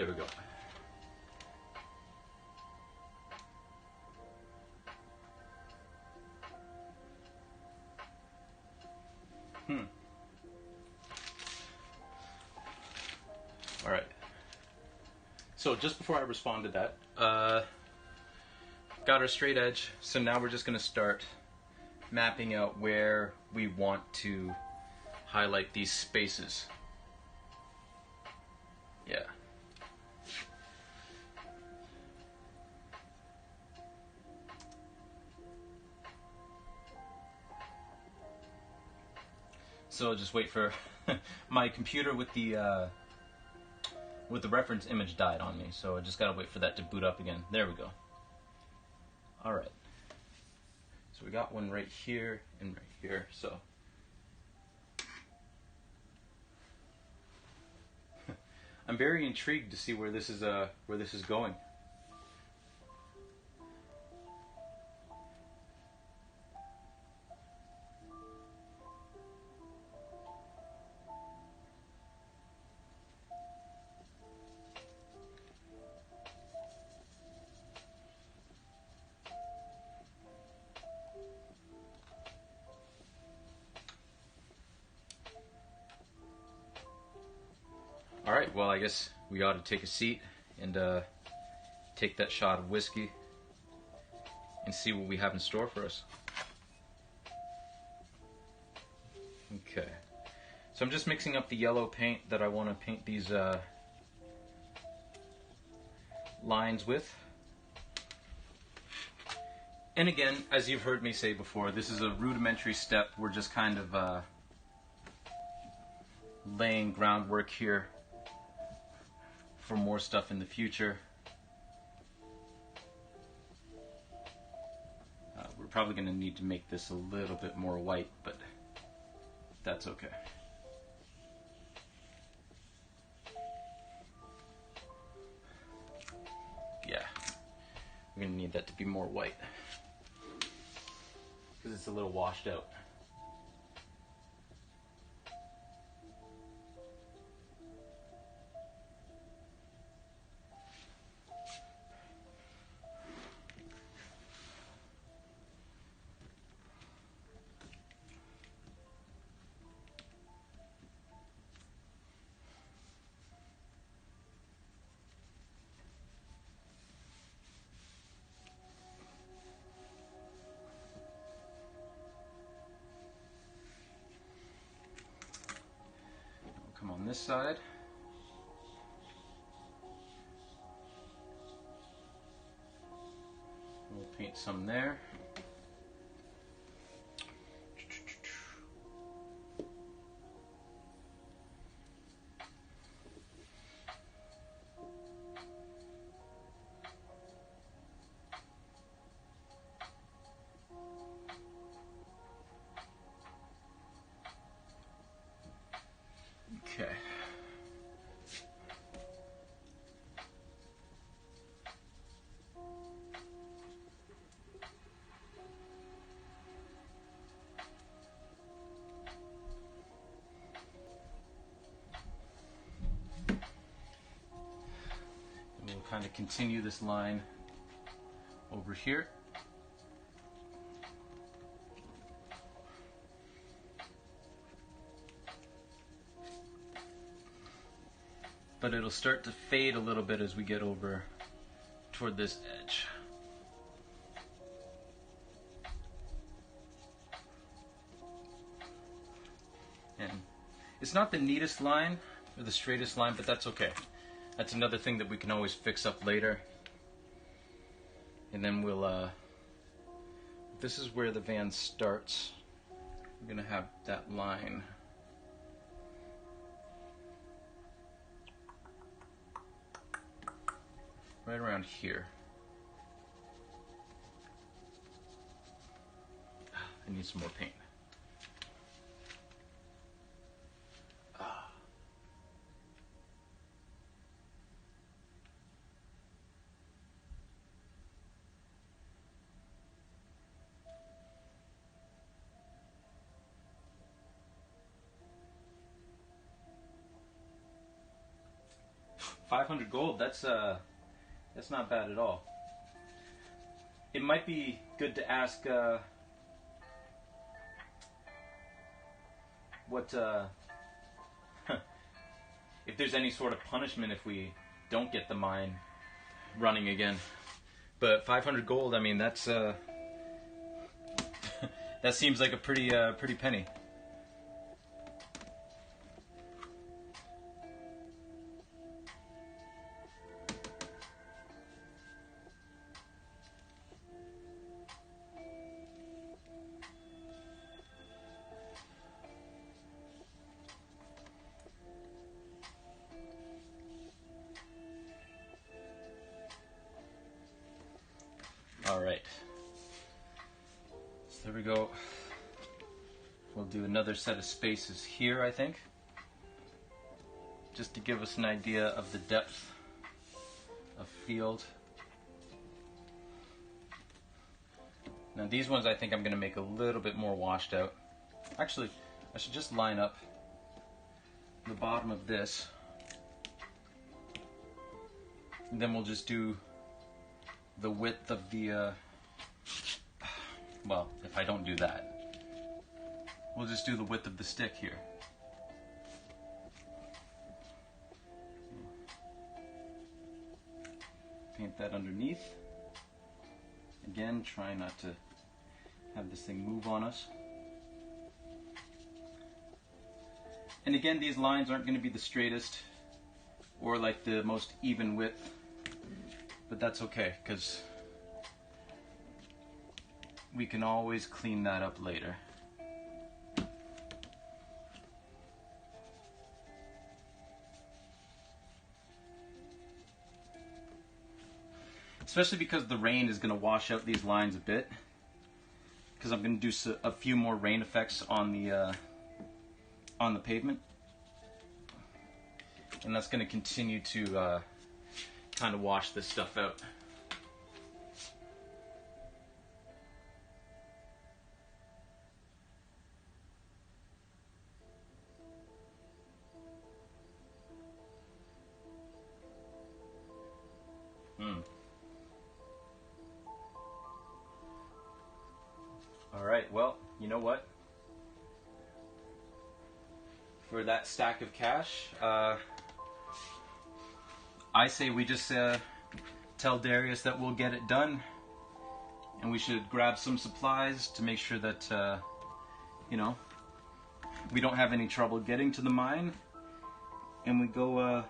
There we go. All right. So just before I respond to that, got our straight edge. So now we're just going to start mapping out where we want to highlight these spaces. Yeah. So just wait for my computer with the reference image died on me, so I just gotta wait for that to boot up again. There we go. All right. So we got one right here and right here. So I'm very intrigued to see where this is going. All right, well, I guess we ought to take a seat and take that shot of whiskey and see what we have in store for us. Okay, so I'm just mixing up the yellow paint that I want to paint these lines with. And again, as you've heard me say before, this is a rudimentary step. We're just kind of laying groundwork here for more stuff in the future. We're probably going to need to make this a little bit more white, but that's okay. Yeah, we're going to need that to be more white because it's a little washed out. Come on this side. We'll paint some there. Okay. And we'll kind of continue this line over here. But it'll start to fade a little bit as we get over toward this edge. And it's not the neatest line or the straightest line, but that's okay. That's another thing that we can always fix up later. And then we'll, this is where the van starts. We're gonna have that line right around here. I need some more paint. 500 gold, that's not bad at all. It might be good to ask what if there's any sort of punishment if we don't get the mine running again. But 500 gold, I mean, that's that seems like a pretty penny. Alright, so there we go. We'll do another set of spaces here, I think, just to give us an idea of the depth of field. Now these ones I think I'm going to make a little bit more washed out. Actually, I should just line up the bottom of this, and then we'll just do the width of the, well, if I don't do that, we'll just do the width of the stick here. Paint that underneath. Again, try not to have this thing move on us. And again, these lines aren't going to be the straightest or like the most even width. But that's okay, because we can always clean that up later. Especially because the rain is going to wash out these lines a bit. Because I'm going to do a few more rain effects on the pavement. And that's going to continue to kind of wash this stuff out. Alright, well, you know what? For that stack of cash, I say we just tell Darius that we'll get it done, and we should grab some supplies to make sure that, you know, we don't have any trouble getting to the mine, and we go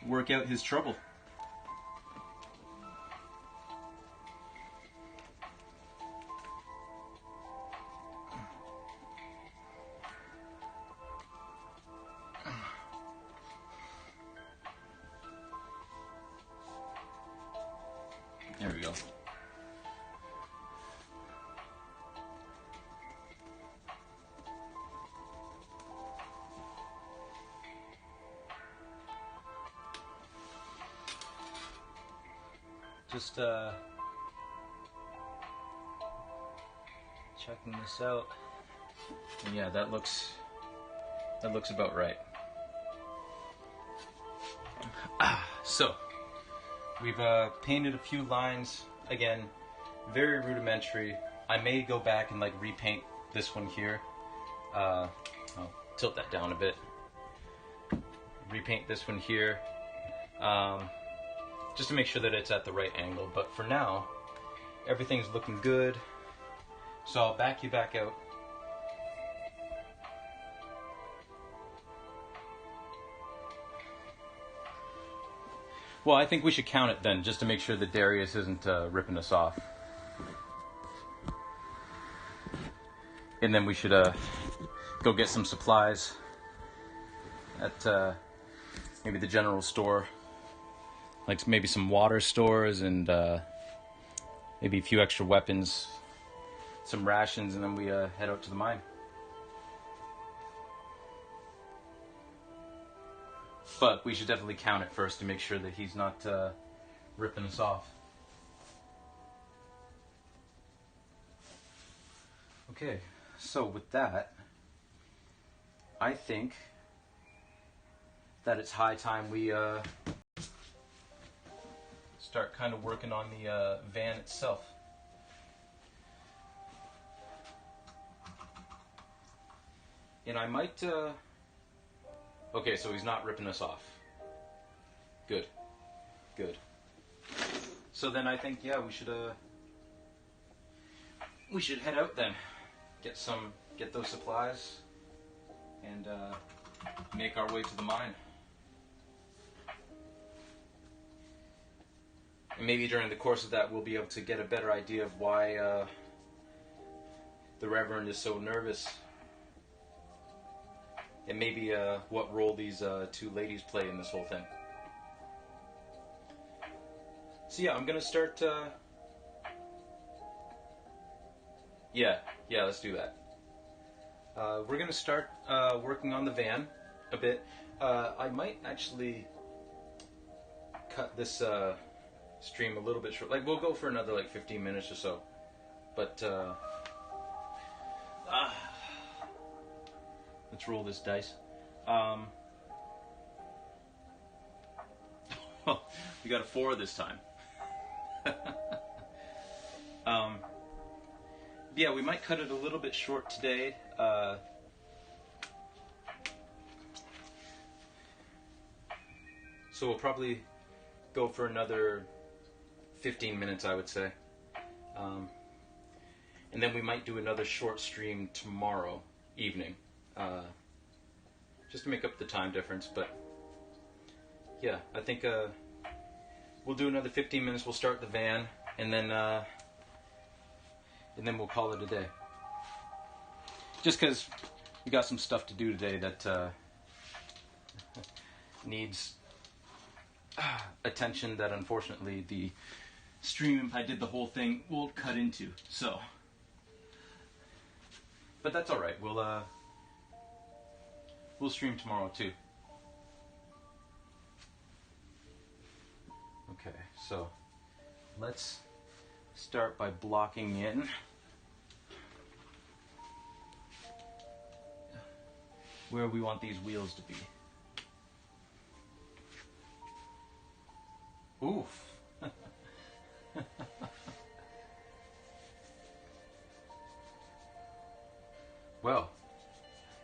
work out his trouble. There we go. Just checking this out. And yeah, that looks about right. So we've painted a few lines. Again, very rudimentary. I may go back and like repaint this one here. I'll tilt that down a bit. Repaint this one here. Just to make sure that it's at the right angle. But for now, everything's looking good. So I'll back you back out. Well, I think we should count it then, just to make sure that Darius isn't ripping us off. And then we should go get some supplies at maybe the general store. Like maybe some water stores and maybe a few extra weapons, some rations, and then we head out to the mine. But we should definitely count it first to make sure that he's not ripping us off. Okay, so with that, I think that it's high time we start kind of working on the van itself. And I might... Okay, so he's not ripping us off. Good. Good. So then I think, yeah, we should head out then. Get those supplies and make our way to the mine. And maybe during the course of that we'll be able to get a better idea of why the Reverend is so nervous. And maybe what role these two ladies play in this whole thing. So yeah, I'm gonna start... Yeah, let's do that. We're gonna start working on the van a bit. I might actually cut this stream a little bit short. Like, we'll go for another like 15 minutes or so. But let's roll this dice. We got a 4 this time. Yeah, we might cut it a little bit short today. So we'll probably go for another 15 minutes, I would say. And then we might do another short stream tomorrow evening. Just to make up the time difference, but yeah, I think we'll do another 15 minutes. We'll start the van, and then we'll call it a day. Just because we got some stuff to do today that needs attention that unfortunately the stream, if I did the whole thing, won't cut into. So, but that's all right. We'll stream tomorrow too. Okay, so let's start by blocking in where we want these wheels to be. Oof. Well,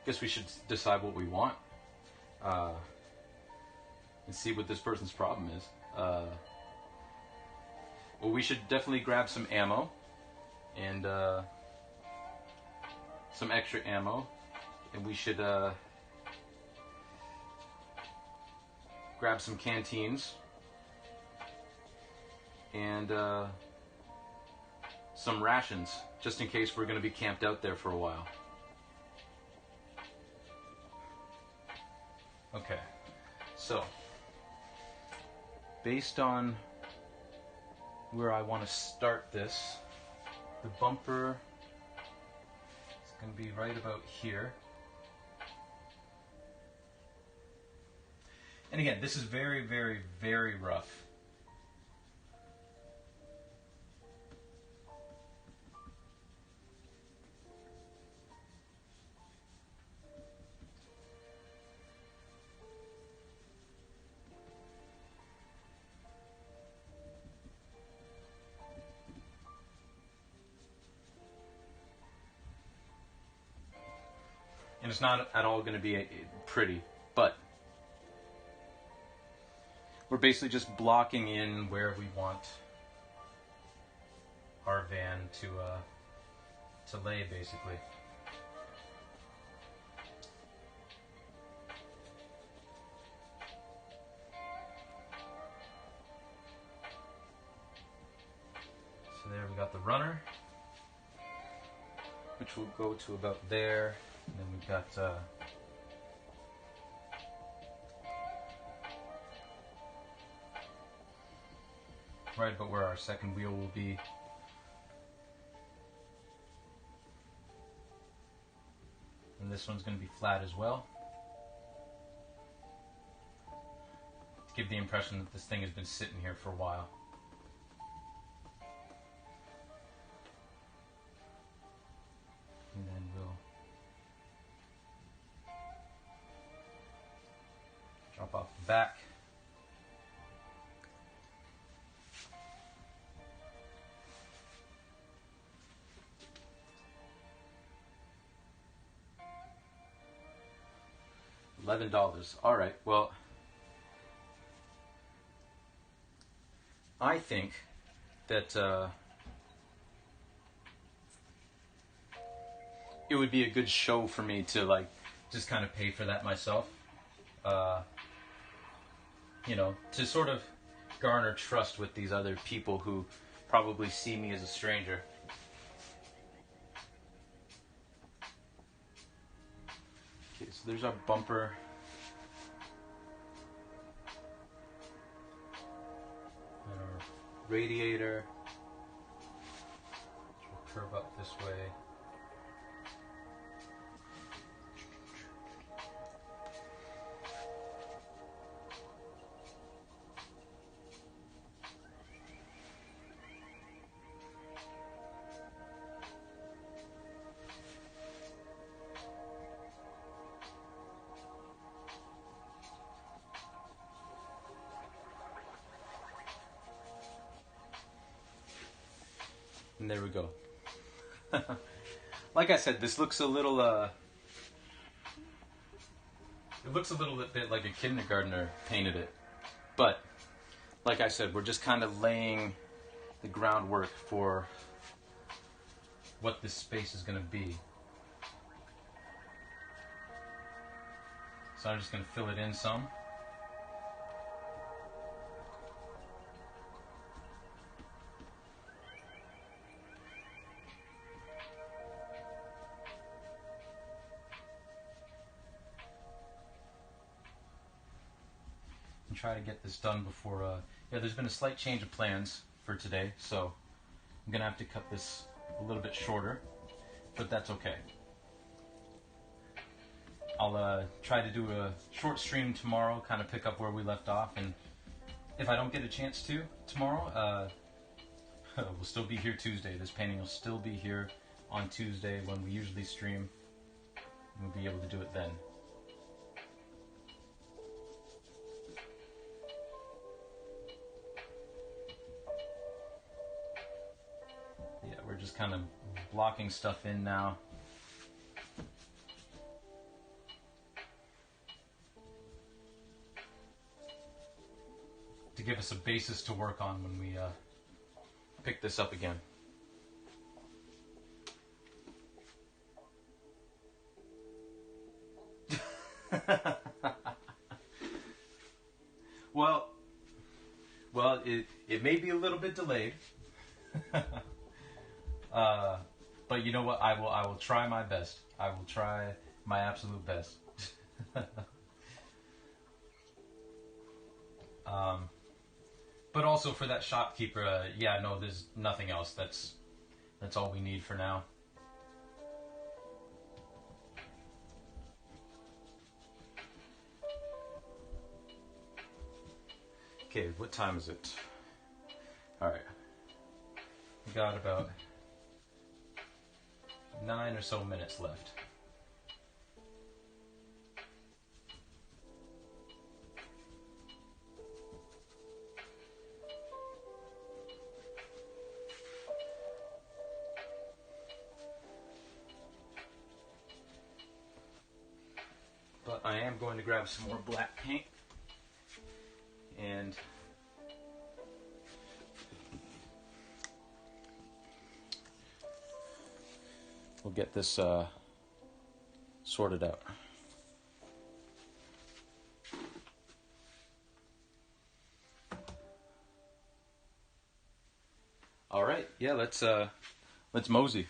guess we should decide what we want and see what this person's problem is. Well, we should definitely grab some ammo and some extra ammo, and we should grab some canteens and some rations, just in case we're going to be camped out there for a while. Okay, so based on where I want to start this, the bumper is going to be right about here. And again, this is very, very, very rough. And it's not at all going to be pretty, but we're basically just blocking in where we want our van to lay, basically. So there we got the runner, which will go to about there. And then we've got right about where our second wheel will be. And this one's going to be flat as well, to give the impression that this thing has been sitting here for a while. And then we'll drop top off the back. $11. All right. Well, I think that it would be a good show for me to like just kind of pay for that myself. You know, to sort of garner trust with these other people who probably see me as a stranger. Okay, so there's our bumper. And our radiator. Which will curve up this way. And there we go. Like I said, this looks a little, it looks a little bit like a kindergartner painted it. But, like I said, we're just kind of laying the groundwork for what this space is going to be. So I'm just going to fill it in some. And try to get this done before, yeah, there's been a slight change of plans for today, so I'm gonna have to cut this a little bit shorter, but that's okay. I'll try to do a short stream tomorrow, kind of pick up where we left off, and if I don't get a chance to tomorrow, we'll still be here Tuesday. This painting will still be here on Tuesday when we usually stream, and we'll be able to do it then. Yeah, we're just kind of blocking stuff in now. To give us a basis to work on when we pick this up again. Well, it may be a little bit delayed. But you know what? I will try my best. I will try my absolute best. But also for that shopkeeper, yeah, no, there's nothing else. That's all we need for now. Okay, what time is it? All right, we got about 9 or so minutes left. But I am going to grab some more black paint and we'll get this sorted out. All right, yeah, let's mosey.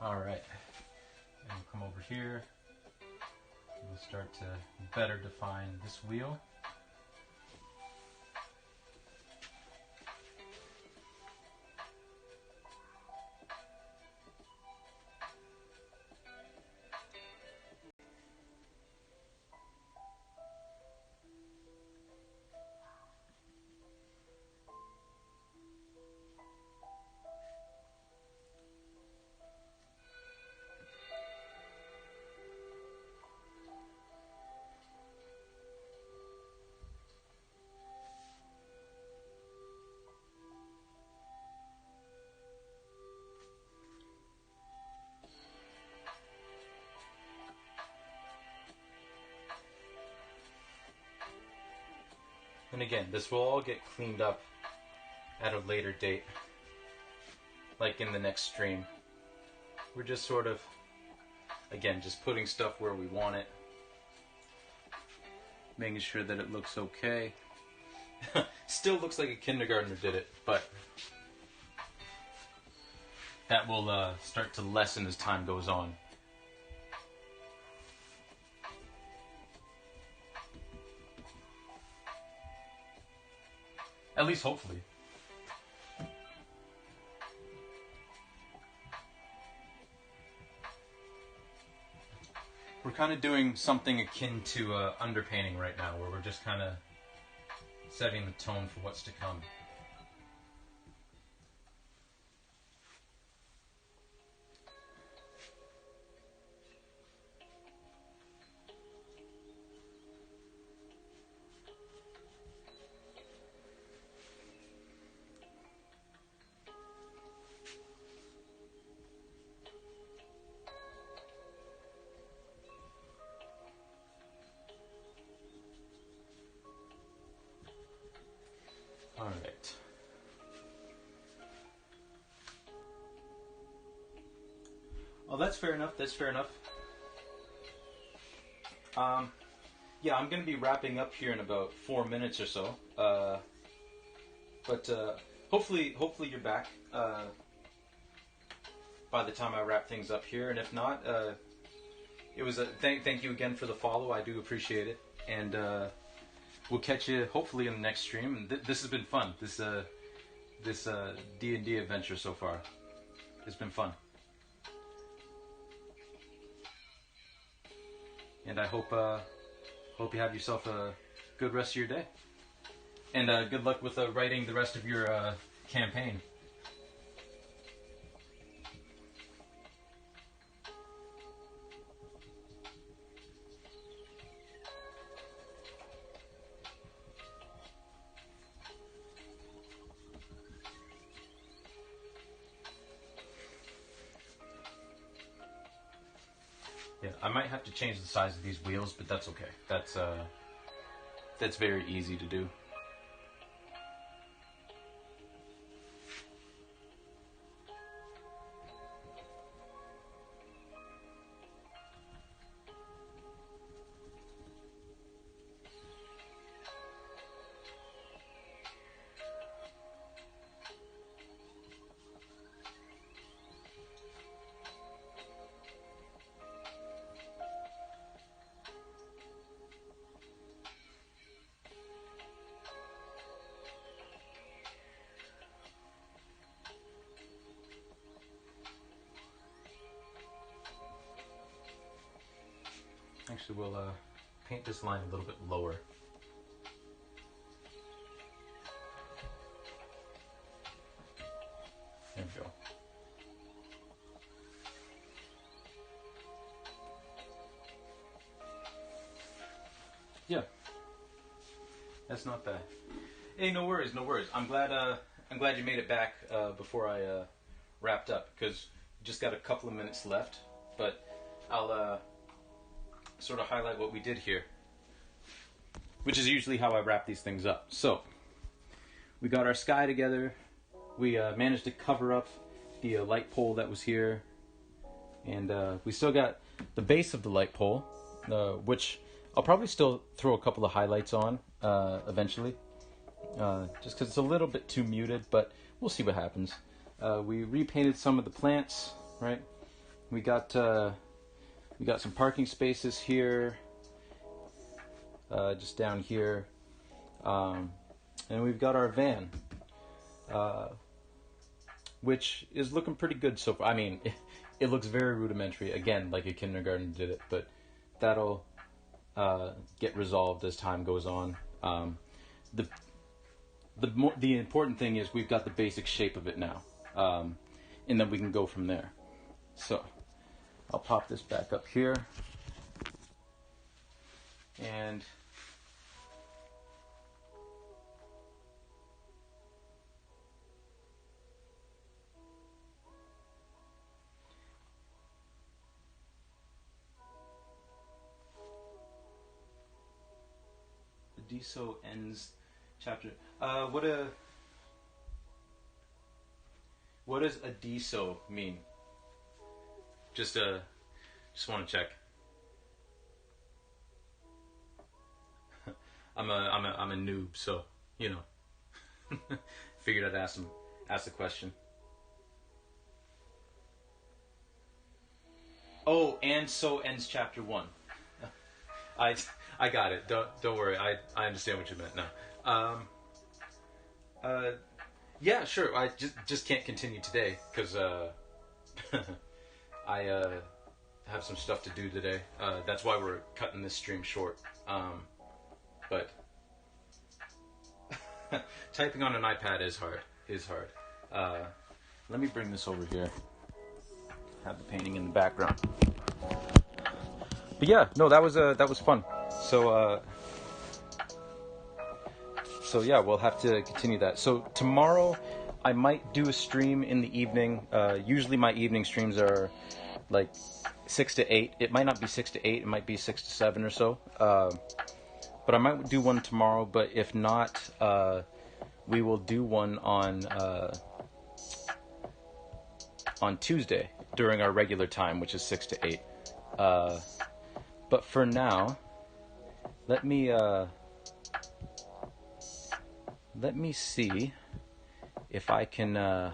Alright, and we'll come over here and we'll start to better define this wheel. And again, this will all get cleaned up at a later date, like in the next stream. We're just sort of, again, just putting stuff where we want it, making sure that it looks okay. Still looks like a kindergartner did it, but that will start to lessen as time goes on. At least hopefully. We're kind of doing something akin to underpainting right now, where we're just kind of setting the tone for what's to come. All right. Oh, that's fair enough. That's fair enough. Yeah, I'm going to be wrapping up here in about 4 minutes or so. But hopefully you're back by the time I wrap things up here. And if not, it was a thank you again for the follow. I do appreciate it. And we'll catch you hopefully in the next stream. And this has been fun. This D&D adventure so far. It's been fun. And I hope you have yourself a good rest of your day. And good luck with writing the rest of your campaign. Yeah, I might have to change the size of these wheels, but that's okay. That's very easy to do. Actually, we'll paint this line a little bit lower. There we go. Yeah, that's not bad. Hey, no worries, no worries. I'm glad you made it back before I wrapped up, because just got a couple of minutes left. But I'll sort of highlight what we did here, which is usually how I wrap these things up. So we got our sky together. We managed to cover up the light pole that was here, and we still got the base of the light pole, which I'll probably still throw a couple of highlights on eventually, just because it's a little bit too muted, but we'll see what happens. We repainted some of the plants, right? we got some parking spaces here, just down here, and we've got our van, which is looking pretty good so far. I mean, it looks very rudimentary, again, like a kindergarten did it, but that'll get resolved as time goes on. The important thing is we've got the basic shape of it now, and then we can go from there. So I'll pop this back up here, and the DSO ends chapter. What does a DSO mean? Just want to check. I'm a noob, so you know. Figured I'd ask the question. Oh, and so ends chapter 1. I got it. Don't worry. I understand what you meant now. Yeah, sure. I just can't continue today because I have some stuff to do today. That's why we're cutting this stream short. But typing on an iPad is hard. Let me bring this over here. Have the painting in the background. But yeah, no, that was fun. So yeah, we'll have to continue that. So tomorrow, I might do a stream in the evening. Usually my evening streams are like 6 to 8. It might not be 6 to 8. It might be 6 to 7 or so. But I might do one tomorrow. But if not, we will do one on Tuesday during our regular time, which is 6 to 8. But for now, let me see if I can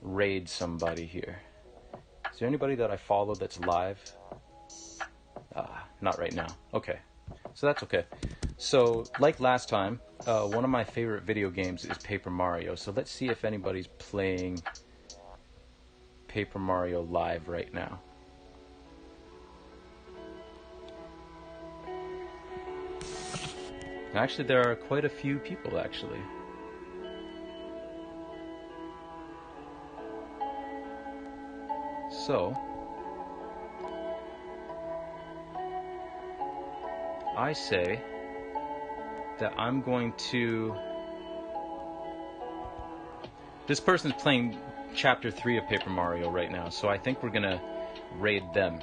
raid somebody here. Is there anybody that I follow that's live? Not right now. Okay. So that's okay. So, like last time, one of my favorite video games is Paper Mario. So let's see if anybody's playing Paper Mario live right now. Actually, there are quite a few people, actually. So, I say that I'm going to... This person's playing Chapter 3 of Paper Mario right now, so I think we're gonna raid them.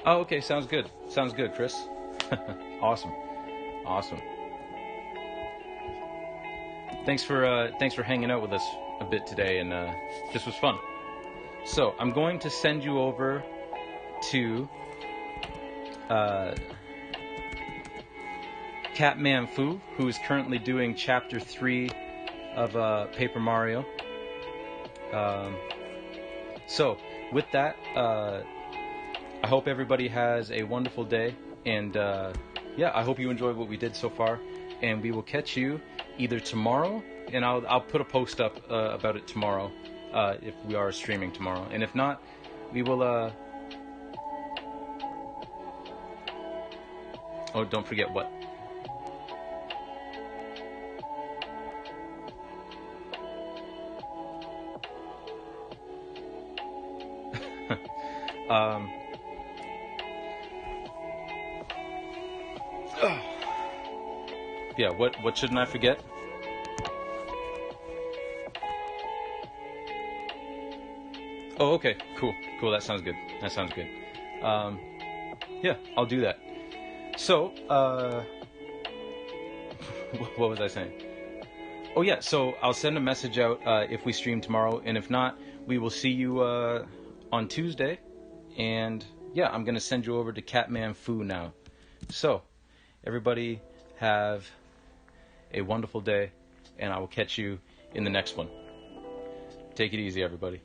Oh, okay, sounds good. Sounds good, Chris. Awesome. Thanks for hanging out with us a bit today, and this was fun. So I'm going to send you over to Catman Fu, who is currently doing Chapter 3 of Paper Mario. So with that, I hope everybody has a wonderful day, and yeah, I hope you enjoyed what we did so far, and we will catch you either tomorrow, and I'll put a post up about it tomorrow, if we are streaming tomorrow, and if not, we will oh, don't forget what? Yeah, what shouldn't I forget? Oh, okay, cool, that sounds good. Yeah, I'll do that. So, what was I saying? Oh yeah, so I'll send a message out if we stream tomorrow, and if not, we will see you on Tuesday. And yeah, I'm gonna send you over to Catman Fu now. So, everybody have a wonderful day, and I will catch you in the next one. Take it easy, everybody.